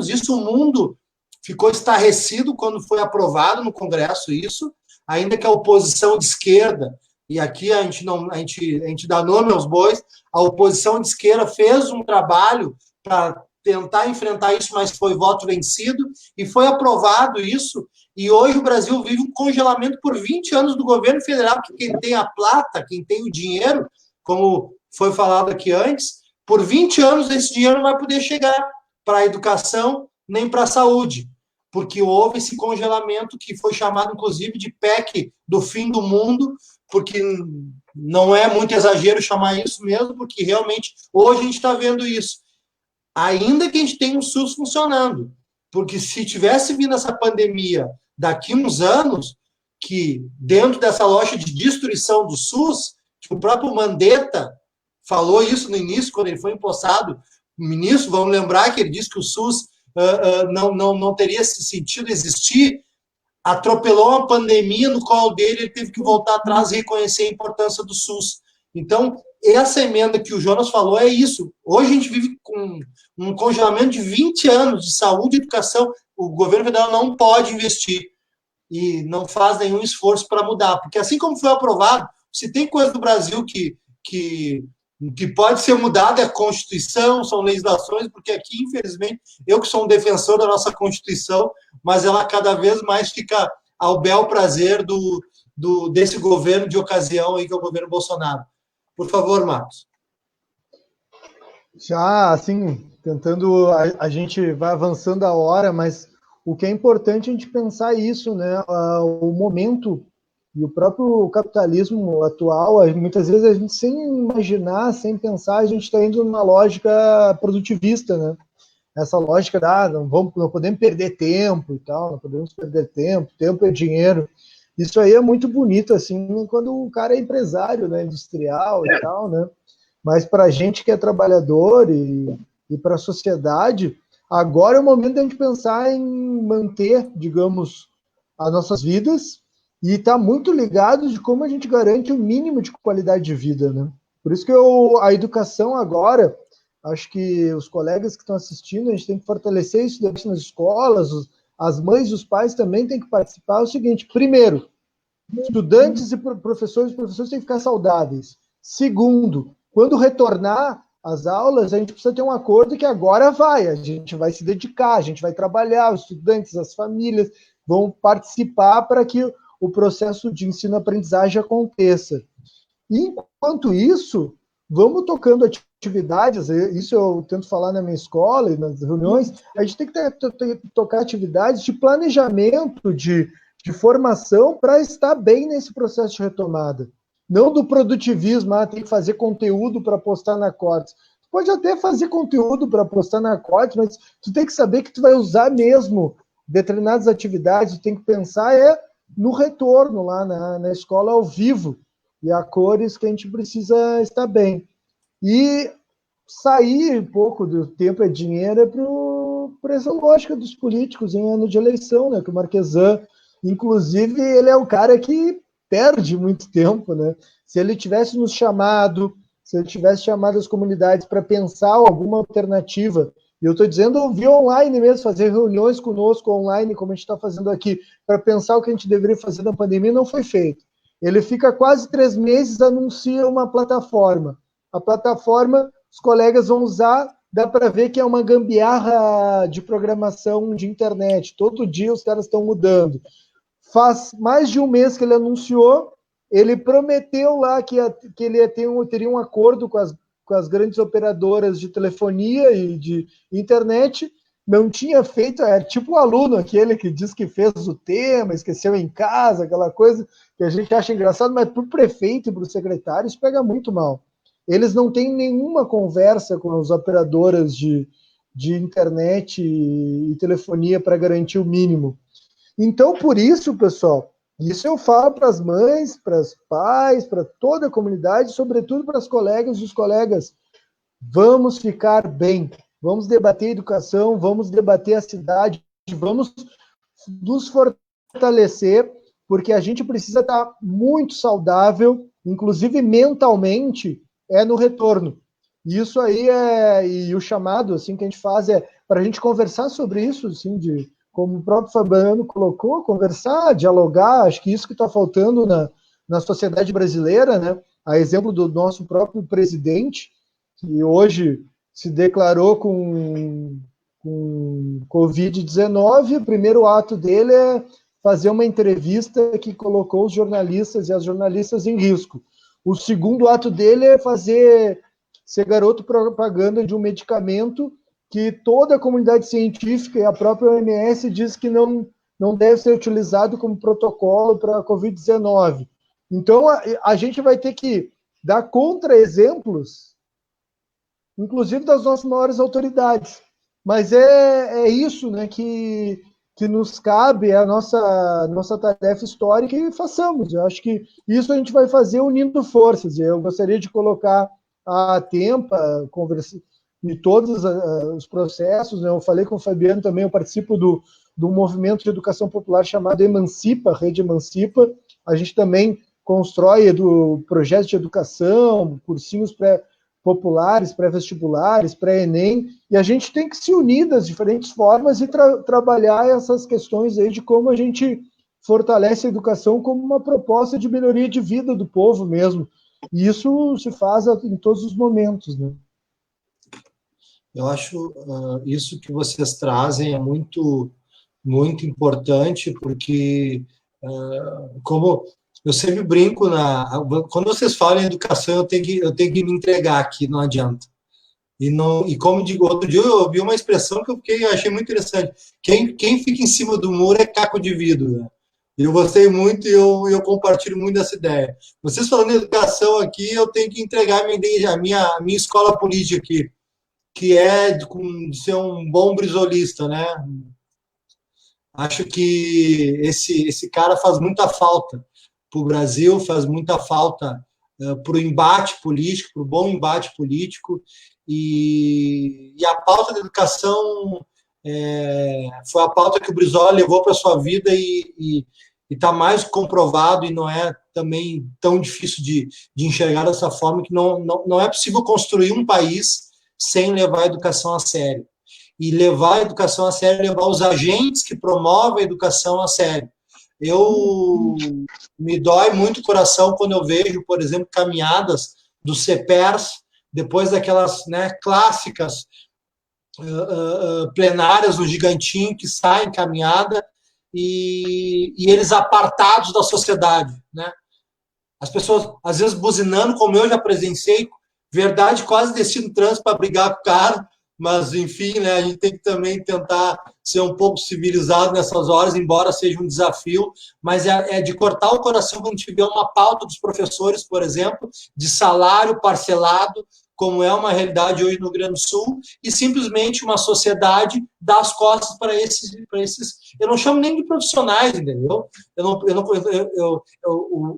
isso o mundo ficou estarrecido quando foi aprovado no Congresso isso, ainda que a oposição de esquerda, e aqui a gente dá nome aos bois, a oposição de esquerda fez um trabalho para tentar enfrentar isso, mas foi voto vencido, e foi aprovado isso, e hoje o Brasil vive um congelamento por 20 anos do governo federal, que quem tem a plata, quem tem o dinheiro, como foi falado aqui antes, por 20 anos esse dinheiro não vai poder chegar para a educação nem para a saúde, porque houve esse congelamento que foi chamado, inclusive, de PEC do fim do mundo, porque não é muito exagero chamar isso mesmo, porque realmente hoje a gente está vendo isso. Ainda que a gente tenha um SUS funcionando, porque se tivesse vindo essa pandemia daqui uns anos, que dentro dessa loja de destruição do SUS, o próprio Mandetta falou isso no início, quando ele foi empossado ministro, vamos lembrar que ele disse que o SUS não teria sentido existir, atropelou uma pandemia no qual dele, ele teve que voltar atrás e reconhecer a importância do SUS. Então, essa emenda que o Jonas falou é isso. Hoje a gente vive com um congelamento de 20 anos de saúde e educação. O governo federal não pode investir e não faz nenhum esforço para mudar. Porque assim como foi aprovado, se tem coisa do Brasil que pode ser mudada, é a Constituição, são legislações, porque aqui, infelizmente, eu que sou um defensor da nossa Constituição, mas ela cada vez mais fica ao bel prazer desse governo de ocasião aí, que é o governo Bolsonaro. Por favor, Marcos. Já, assim, tentando, a gente vai avançando a hora, mas o que é importante é a gente pensar isso, né? O momento e o próprio capitalismo atual, muitas vezes a gente, sem imaginar, sem pensar, a gente está indo numa lógica produtivista, né? Essa lógica não podemos perder tempo e tal, não podemos perder tempo é dinheiro. Isso aí é muito bonito, assim, quando o cara é empresário, né, industrial e tal, né? Mas para a gente que é trabalhador e para a sociedade, agora é o momento de a gente pensar em manter, digamos, as nossas vidas e estar muito ligado de como a gente garante o mínimo de qualidade de vida, né? Por isso que a educação agora, acho que os colegas que estão assistindo, a gente tem que fortalecer isso nas escolas, as mães e os pais também têm que participar. É o seguinte, primeiro, estudantes e professores têm que ficar saudáveis. Segundo, quando retornar às aulas, a gente precisa ter um acordo que agora a gente vai se dedicar, a gente vai trabalhar, os estudantes, as famílias vão participar para que o processo de ensino-aprendizagem aconteça. E, enquanto isso, vamos tocando atividades, isso eu tento falar na minha escola e nas reuniões, a gente tem que tocar atividades de planejamento, de formação para estar bem nesse processo de retomada. Não do produtivismo, tem que fazer conteúdo para postar na Cortes. Tu pode até fazer conteúdo para postar na Cortes, mas tu tem que saber que tu vai usar mesmo determinadas atividades, tu tem que pensar no retorno lá na escola ao vivo, e a cores que a gente precisa estar bem. E sair um pouco do tempo é dinheiro para essa lógica dos políticos em ano de eleição, né? Que o Marquesan, inclusive, ele é o cara que perde muito tempo, né? Se ele tivesse nos chamado, se ele tivesse chamado as comunidades para pensar alguma alternativa, e eu estou dizendo via online mesmo, fazer reuniões conosco online, como a gente está fazendo aqui, para pensar o que a gente deveria fazer na pandemia, não foi feito. Ele fica quase 3 meses, anuncia uma plataforma. A plataforma, os colegas vão usar, dá para ver que é uma gambiarra de programação de internet. Todo dia os caras estão mudando. Faz mais de um mês que ele anunciou, ele prometeu lá que ele teria um acordo com as grandes operadoras de telefonia e de internet, não tinha feito, tipo o aluno aquele que diz que fez o tema, esqueceu em casa, aquela coisa que a gente acha engraçado, mas para o prefeito e para os secretários pega muito mal. Eles não têm nenhuma conversa com as operadoras de internet e telefonia para garantir o mínimo. Então, por isso, pessoal, isso eu falo para as mães, para os pais, para toda a comunidade, sobretudo para as colegas e os colegas. Vamos ficar bem, vamos debater educação, vamos debater a cidade, vamos nos fortalecer, porque a gente precisa estar muito saudável, inclusive mentalmente, no retorno. Isso aí e o chamado assim, que a gente faz para a gente conversar sobre isso, assim, como o próprio Fabiano colocou, conversar, dialogar, acho que isso que está faltando na sociedade brasileira, né? A exemplo do nosso próprio presidente, que hoje se declarou com Covid-19, o primeiro ato dele é fazer uma entrevista que colocou os jornalistas e as jornalistas em risco. O segundo ato dele é ser garoto propaganda de um medicamento que toda a comunidade científica e a própria OMS diz que não deve ser utilizado como protocolo para a Covid-19. Então, a gente vai ter que dar contra-exemplos, inclusive das nossas maiores autoridades. Mas é isso, né, que nos cabe, a nossa tarefa histórica, e façamos. Eu acho que isso a gente vai fazer unindo forças. Eu gostaria de colocar a Tempa, conversar de todos os processos, né? Eu falei com o Fabiano também, eu participo do movimento de educação popular chamado Emancipa, Rede Emancipa. A gente também constrói projetos de educação, cursinhos populares, pré-vestibulares, pré-ENEM, e a gente tem que se unir das diferentes formas e trabalhar essas questões aí de como a gente fortalece a educação como uma proposta de melhoria de vida do povo mesmo. E isso se faz em todos os momentos, né? Eu acho isso que vocês trazem é muito, muito importante, porque, como eu sempre brinco, quando vocês falam em educação, eu tenho que me entregar aqui, não adianta. E como digo, outro dia eu ouvi uma expressão que eu achei muito interessante. Quem fica em cima do muro é caco de vidro, né? Eu gostei muito e eu compartilho muito dessa ideia. Vocês falando em educação aqui, eu tenho que entregar a minha escola política aqui, que é de ser um bom brisolista, né? Acho que esse cara faz muita falta para o Brasil, faz muita falta para o embate político, para o bom embate político, e a pauta da educação foi a pauta que o Brizola levou para a sua vida, e está mais comprovado, e não é também tão difícil de enxergar dessa forma, que não é possível construir um país sem levar a educação a sério. E levar a educação a sério, levar os agentes que promovem a educação a sério. Me dói muito o coração quando eu vejo, por exemplo, caminhadas dos CEPERS, depois daquelas, né, clássicas plenárias no Gigantinho, que saem caminhada, e eles apartados da sociedade, né? As pessoas, às vezes, buzinando, como eu já presenciei, verdade, quase desci no trânsito para brigar com o cara, mas, enfim, né, a gente tem que também tentar ser um pouco civilizado nessas horas, embora seja um desafio, mas é de cortar o coração quando a gente vê uma pauta dos professores, por exemplo, de salário parcelado, como é uma realidade hoje no Rio Grande do Sul, e simplesmente uma sociedade dá as costas para esses, eu não chamo nem de profissionais, entendeu?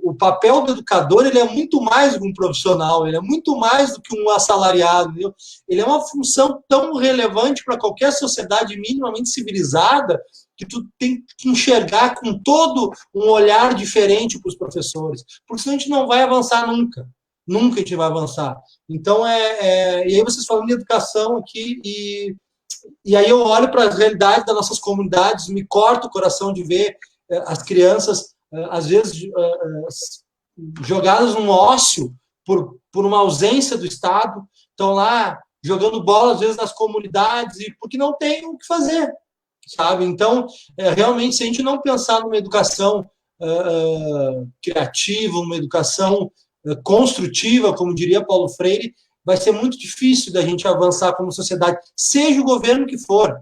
O papel do educador, ele é muito mais do que um profissional, ele é muito mais do que um assalariado, entendeu? Ele é uma função tão relevante para qualquer sociedade minimamente civilizada, que tu tem que enxergar com todo um olhar diferente para os professores, porque senão a gente não vai avançar nunca. Nunca a gente vai avançar. Então, e aí vocês falam de educação aqui, e aí eu olho para as realidades das nossas comunidades, me corta o coração de ver as crianças, às vezes, jogadas num ócio por uma ausência do Estado, estão lá jogando bola, às vezes, nas comunidades, porque não tem o que fazer, sabe? Então, realmente, se a gente não pensar numa educação criativa, uma educação construtiva, como diria Paulo Freire, vai ser muito difícil da gente avançar como sociedade, seja o governo que for.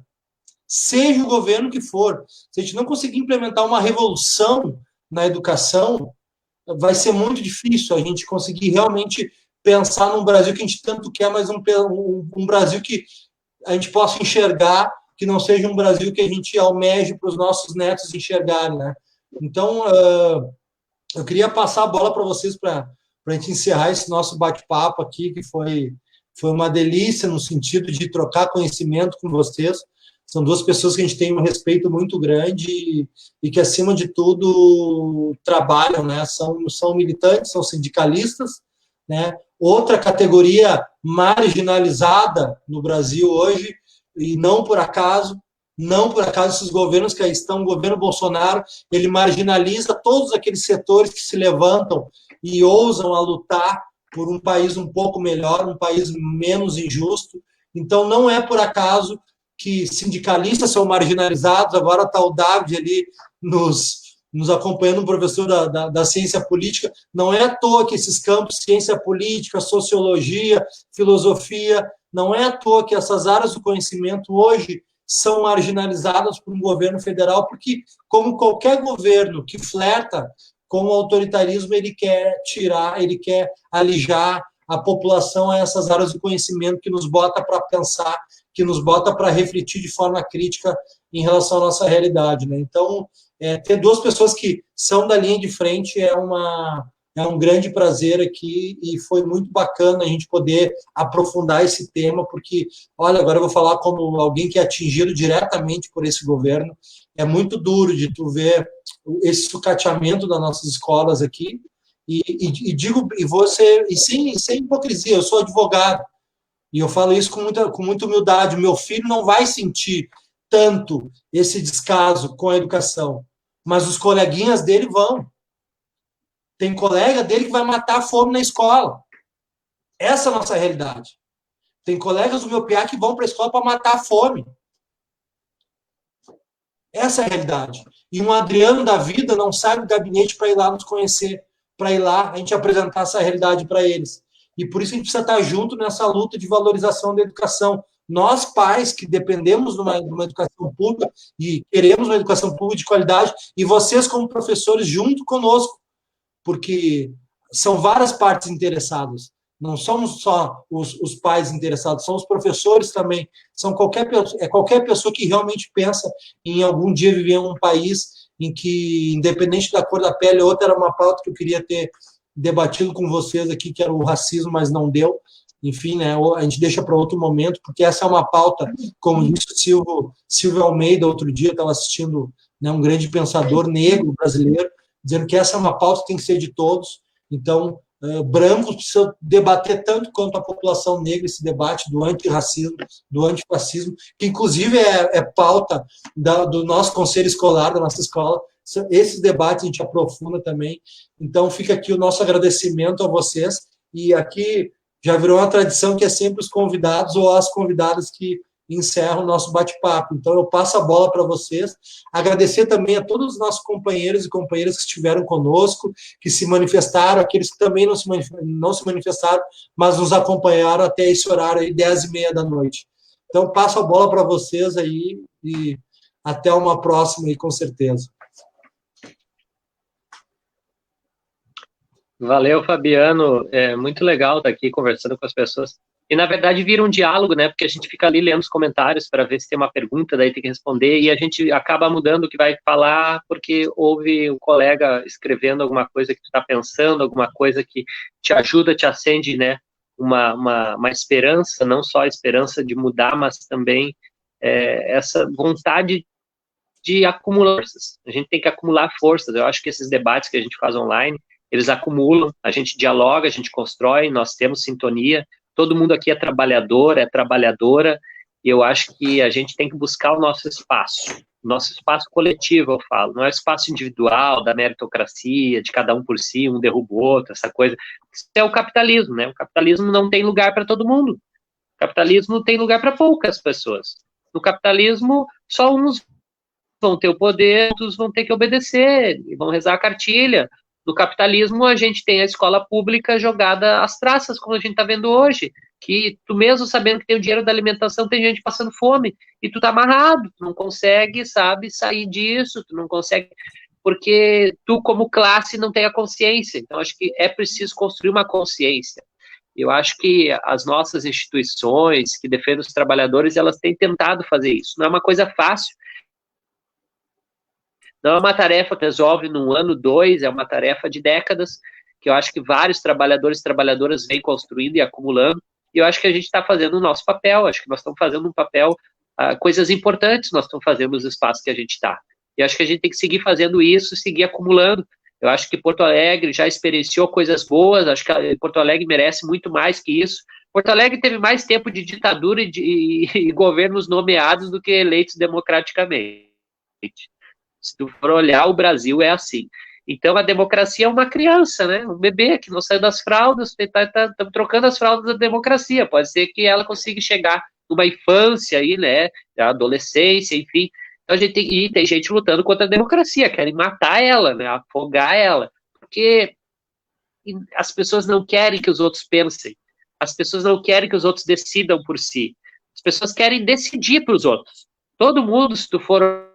Seja o governo que for. Se a gente não conseguir implementar uma revolução na educação, vai ser muito difícil a gente conseguir realmente pensar num Brasil que a gente tanto quer, mas um Brasil que a gente possa enxergar, que não seja um Brasil que a gente almeje para os nossos netos enxergarem, né? Então, eu queria passar a bola para vocês para a gente encerrar esse nosso bate-papo aqui, que foi uma delícia no sentido de trocar conhecimento com vocês. São duas pessoas que a gente tem um respeito muito grande e que, acima de tudo, trabalham, né? São militantes, são sindicalistas, né? Outra categoria marginalizada no Brasil hoje, e não por acaso, esses governos que aí estão, o governo Bolsonaro, ele marginaliza todos aqueles setores que se levantam e ousam a lutar por um país um pouco melhor, um país menos injusto. Então, não é por acaso que sindicalistas são marginalizados. Agora está o David ali nos acompanhando, um professor da ciência política. Não é à toa que esses campos, ciência política, sociologia, filosofia, não é à toa que essas áreas do conhecimento hoje são marginalizadas por um governo federal, porque, como qualquer governo que flerta com o autoritarismo, ele quer alijar a população a essas áreas do conhecimento que nos bota para pensar, que nos bota para refletir de forma crítica em relação à nossa realidade, né? Então, ter duas pessoas que são da linha de frente é um grande prazer aqui, e foi muito bacana a gente poder aprofundar esse tema, porque, olha, agora eu vou falar como alguém que é atingido diretamente por esse governo. É muito duro de tu ver esse sucateamento das nossas escolas aqui, e digo, sem hipocrisia, eu sou advogado, e eu falo isso com muita humildade. Meu filho não vai sentir tanto esse descaso com a educação, mas os coleguinhas dele vão. Tem colega dele que vai matar a fome na escola. Essa é a nossa realidade. Tem colegas do meu PA que vão para a escola para matar a fome. Essa é a realidade. E um Adriano da vida não sai do gabinete para ir lá nos conhecer, para ir lá a gente apresentar essa realidade para eles. E por isso a gente precisa estar junto nessa luta de valorização da educação. Nós, pais, que dependemos de uma educação pública e queremos uma educação pública de qualidade, e vocês, como professores, junto conosco, porque são várias partes interessadas. Não somos só os pais interessados, são os professores também. São qualquer pessoa que realmente pensa em algum dia viver em um país em que, independente da cor da pele, outra era uma pauta que eu queria ter debatido com vocês aqui, que era o racismo, mas não deu. enfim, né, a gente deixa para outro momento, porque essa é uma pauta, como disse o Silvio Almeida, outro dia, estava assistindo, né, um grande pensador negro brasileiro, dizendo que essa é uma pauta que tem que ser de todos. Então, brancos precisam debater tanto quanto a população negra esse debate do antirracismo, do antifascismo, que inclusive é pauta do nosso conselho escolar, da nossa escola. Esses debates a gente aprofunda também. Então, fica aqui o nosso agradecimento a vocês. E aqui já virou uma tradição que é sempre os convidados ou as convidadas que encerram o nosso bate-papo. Então, eu passo a bola para vocês. Agradecer também a todos os nossos companheiros e companheiras que estiveram conosco, que se manifestaram, aqueles que também não se manifestaram, mas nos acompanharam até esse horário aí, 10h30 da noite. Então, passo a bola para vocês aí e até uma próxima aí, com certeza. Valeu, Fabiano. É muito legal estar aqui conversando com as pessoas. E, na verdade, vira um diálogo, né? Porque a gente fica ali lendo os comentários para ver se tem uma pergunta, daí tem que responder, e a gente acaba mudando o que vai falar, porque houve um colega escrevendo alguma coisa que tu está pensando, alguma coisa que te ajuda, te acende, né? Uma esperança, não só a esperança de mudar, mas também essa vontade de acumular forças. A gente tem que acumular forças. Eu acho que esses debates que a gente faz online, eles acumulam, a gente dialoga, a gente constrói, nós temos sintonia. Todo mundo aqui é trabalhador, é trabalhadora, e eu acho que a gente tem que buscar o nosso espaço coletivo, eu falo, não é o espaço individual, da meritocracia, de cada um por si, um derruba o outro, essa coisa. Isso é o capitalismo, né? O capitalismo não tem lugar para todo mundo. O capitalismo tem lugar para poucas pessoas. No capitalismo, só uns vão ter o poder, outros vão ter que obedecer, e vão rezar a cartilha. No capitalismo, a gente tem a escola pública jogada às traças, como a gente está vendo hoje, que tu mesmo sabendo que tem o dinheiro da alimentação, tem gente passando fome, e tu tá amarrado, tu não consegue, sabe, sair disso, tu não consegue, porque tu, como classe, não tem a consciência. Então, acho que é preciso construir uma consciência. Eu acho que as nossas instituições que defendem os trabalhadores, elas têm tentado fazer isso. Não é uma coisa fácil, não é uma tarefa que resolve num ano, 2, é uma tarefa de décadas, que eu acho que vários trabalhadores e trabalhadoras vêm construindo e acumulando, e eu acho que a gente está fazendo o nosso papel, acho que nós estamos fazendo um papel, coisas importantes nós estamos fazendo nos espaços que a gente está. E acho que a gente tem que seguir fazendo isso, seguir acumulando. Eu acho que Porto Alegre já experienciou coisas boas, acho que Porto Alegre merece muito mais que isso. Porto Alegre teve mais tempo de ditadura e governos nomeados do que eleitos democraticamente. Se tu for olhar, o Brasil é assim. Então, a democracia é uma criança, né? Um bebê que não saiu das fraldas, estamos trocando as fraldas da democracia. Pode ser que ela consiga chegar numa infância aí, né? Adolescência, enfim. Então, tem gente lutando contra a democracia, querem matar ela, né? Afogar ela. Porque as pessoas não querem que os outros pensem. As pessoas não querem que os outros decidam por si. As pessoas querem decidir para os outros. Todo mundo, se tu for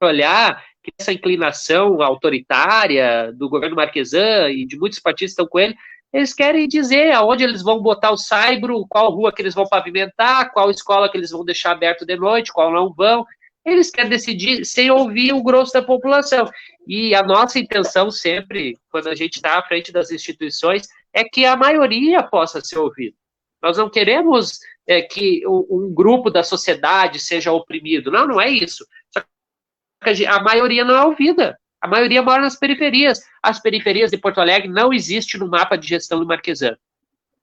olhar, que essa inclinação autoritária do governo Marquesan e de muitos partidos que estão com ele, eles querem dizer aonde eles vão botar o saibro, qual rua que eles vão pavimentar, qual escola que eles vão deixar aberto de noite, qual não vão. Eles querem decidir sem ouvir o grosso da população. E a nossa intenção sempre, quando a gente está à frente das instituições, é que a maioria possa ser ouvida. Nós não queremos que um grupo da sociedade seja oprimido. Não, não é isso. Só que a maioria não é ouvida. A maioria mora nas periferias. As periferias de Porto Alegre não existem no mapa de gestão do Marquesan.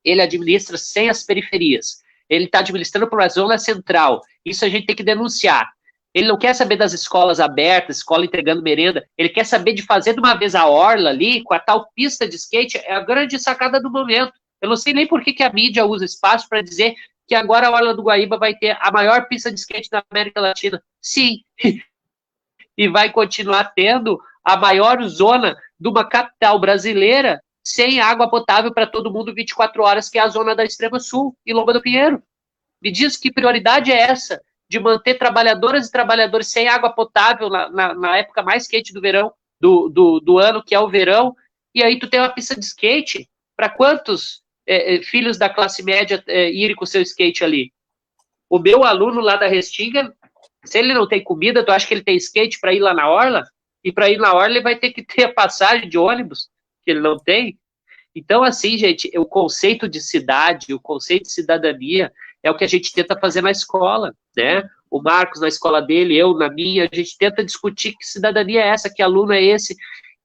Ele administra sem as periferias. Ele está administrando para a zona central. Isso a gente tem que denunciar. Ele não quer saber das escolas abertas, escola entregando merenda. Ele quer saber de fazer de uma vez a orla ali, com a tal pista de skate. É a grande sacada do momento. Eu não sei nem por que a mídia usa espaço para dizer que agora a Orla do Guaíba vai ter a maior pista de skate da América Latina. Sim. E vai continuar tendo a maior zona de uma capital brasileira sem água potável para todo mundo 24 horas, que é a zona da Extrema Sul e Lomba do Pinheiro. Me diz que prioridade é essa de manter trabalhadoras e trabalhadores sem água potável na época mais quente do verão, do ano, que é o verão, e aí tu tem uma pista de skate para quantos filhos da classe média irem com seu skate ali? O meu aluno lá da Restinga, se ele não tem comida, tu acha que ele tem skate para ir lá na orla? E para ir na orla ele vai ter que ter a passagem de ônibus, que ele não tem. Então, assim, gente, o conceito de cidade, o conceito de cidadania é o que a gente tenta fazer na escola, né? O Marcos na escola dele, eu na minha, a gente tenta discutir que cidadania é essa, que aluno é esse,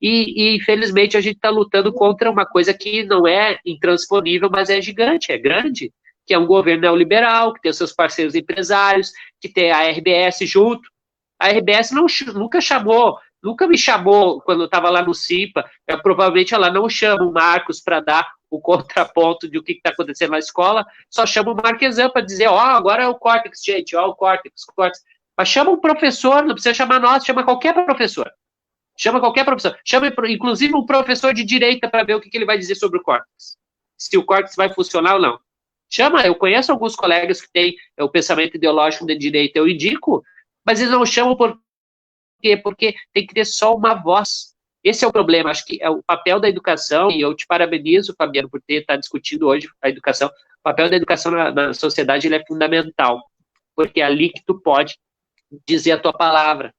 e infelizmente a gente está lutando contra uma coisa que não é intransponível, mas é gigante, é grande, que é um governo neoliberal, que tem os seus parceiros empresários, que tem a RBS junto. A RBS nunca me chamou quando eu estava lá no CIPA, provavelmente ela não chama o Marcos para dar o contraponto de o que está acontecendo na escola, só chama o Marquesan para dizer, agora é o Córtex, gente, o Córtex. Mas chama um professor, não precisa chamar nós, chama qualquer professor. Chama qualquer professor. Chama, inclusive, um professor de direita para ver o que ele vai dizer sobre o Córtex. Se o Córtex vai funcionar ou não. Chama, eu conheço alguns colegas que têm o pensamento ideológico de direita, eu indico, mas eles não chamam por quê? Porque tem que ter só uma voz. Esse é o problema, acho que é o papel da educação, e eu te parabenizo, Fabiano, por estar discutindo hoje a educação. O papel da educação na sociedade ele é fundamental, porque é ali que tu pode dizer a tua palavra.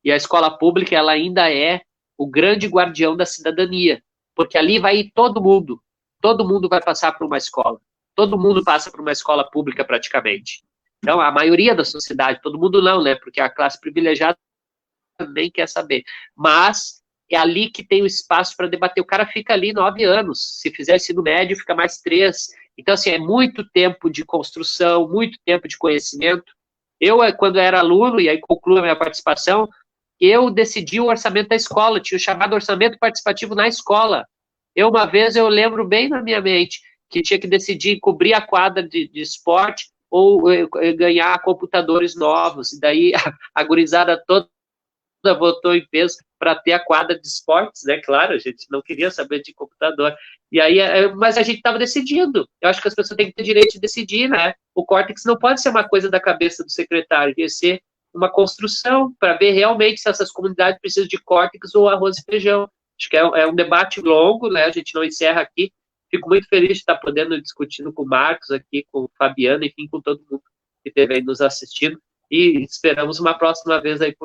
E a escola pública, ela ainda é o grande guardião da cidadania, porque ali vai ir todo mundo vai passar por uma escola, todo mundo passa por uma escola pública praticamente. Então, a maioria da sociedade, todo mundo não, né, porque a classe privilegiada nem quer saber, mas é ali que tem o espaço para debater. O cara fica ali 9 anos, se fizer ensino médio, fica mais 3. Então, assim, é muito tempo de construção, muito tempo de conhecimento. Eu, quando era aluno, e aí concluo a minha participação, eu decidi o orçamento da escola, tinha o chamado orçamento participativo na escola. Uma vez, eu lembro bem na minha mente, que tinha que decidir cobrir a quadra de esporte ou ganhar computadores novos. E daí, a gurizada toda votou em peso para ter a quadra de esportes, né? Claro, a gente não queria saber de computador. E aí, mas a gente estava decidindo. Eu acho que as pessoas têm que ter direito de decidir, né? O Córtex não pode ser uma coisa da cabeça do secretário, deve ser uma construção para ver realmente se essas comunidades precisam de Córtex ou arroz e feijão. Acho que é um debate longo, né? A gente não encerra aqui. Fico muito feliz de estar podendo discutindo com o Marcos aqui, com o Fabiano, enfim, com todo mundo que esteve aí nos assistindo. E esperamos uma próxima vez aí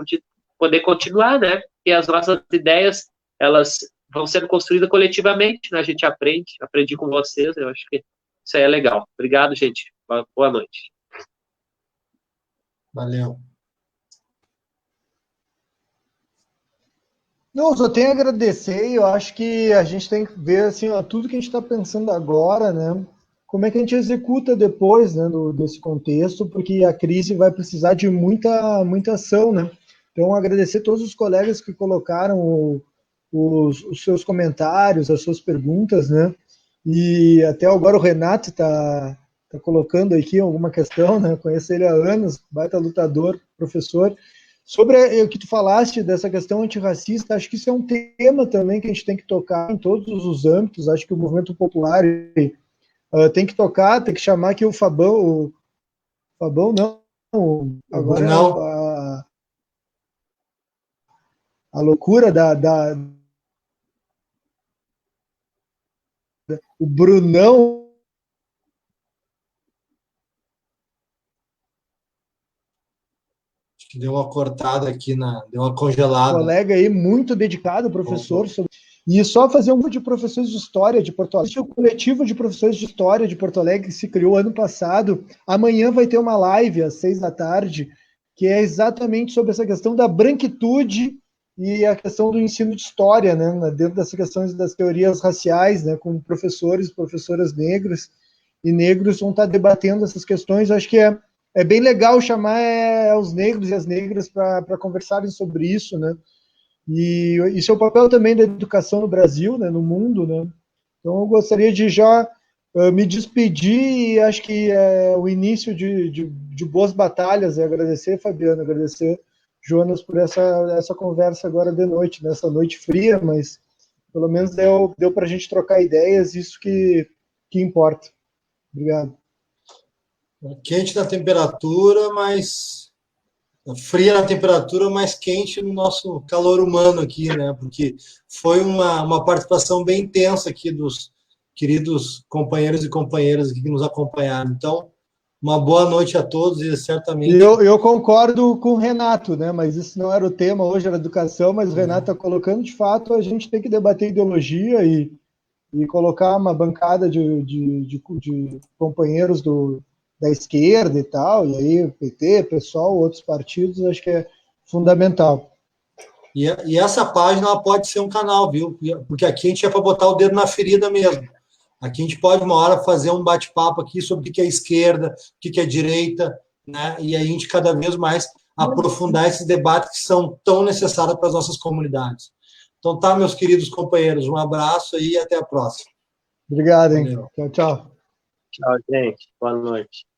poder continuar, né? E as nossas ideias, elas vão sendo construídas coletivamente, né? A gente aprendi com vocês, eu acho que isso aí é legal. Obrigado, gente. Boa noite. Valeu. Não, só tenho a agradecer, eu acho que a gente tem que ver assim, ó, tudo que a gente está pensando agora, né? Como é que a gente executa depois, né, desse contexto, porque a crise vai precisar de muita ação, né? Então, agradecer a todos os colegas que colocaram os seus comentários, as suas perguntas, né? E até agora o Renato está colocando aqui alguma questão, né? Conheço ele há anos, baita lutador, professor. Sobre o que tu falaste dessa questão antirracista, acho que isso é um tema também que a gente tem que tocar em todos os âmbitos. Acho que o movimento popular tem que tocar, tem que chamar aqui o Fabão não, agora não. A loucura o Brunão. Deu uma cortada aqui, deu uma congelada. Colega aí, muito dedicado, professor. E só fazer um de professores de história de Porto Alegre. O coletivo de professores de história de Porto Alegre que se criou ano passado. Amanhã vai ter uma live às 6 da tarde, que é exatamente sobre essa questão da branquitude e a questão do ensino de história, né? Dentro dessas questões das teorias raciais, né? Com professores e professoras negros, e negros vão estar debatendo essas questões. Acho que é bem legal chamar os negros e as negras para conversarem sobre isso, né? E isso é o papel também da educação no Brasil, né? No mundo, né? Então eu gostaria de já me despedir, e acho que é o início de boas batalhas. Agradecer, Fabiano, agradecer, Jonas, por essa conversa agora de noite, nessa noite fria, mas pelo menos deu para a gente trocar ideias, isso que importa. Obrigado. Quente na temperatura, mas fria na temperatura, mas quente no nosso calor humano aqui, né? Porque foi uma participação bem intensa aqui dos queridos companheiros e companheiras aqui que nos acompanharam. Então, uma boa noite a todos e certamente... Eu concordo com o Renato, né? Mas isso não era o tema hoje, era educação, mas o Renato está colocando, de fato, a gente tem que debater ideologia e colocar uma bancada de companheiros da esquerda e tal, e aí PT, PSOL, outros partidos, acho que é fundamental. E essa página ela pode ser um canal, viu? Porque aqui a gente é para botar o dedo na ferida mesmo. Aqui a gente pode, uma hora, fazer um bate-papo aqui sobre o que é esquerda, o que é direita, né? E aí a gente cada vez mais aprofundar esses debates que são tão necessários para as nossas comunidades. Então tá, meus queridos companheiros, um abraço e até a próxima. Obrigado, hein? Valeu. Tchau, tchau. Tchau, gente. Boa noite.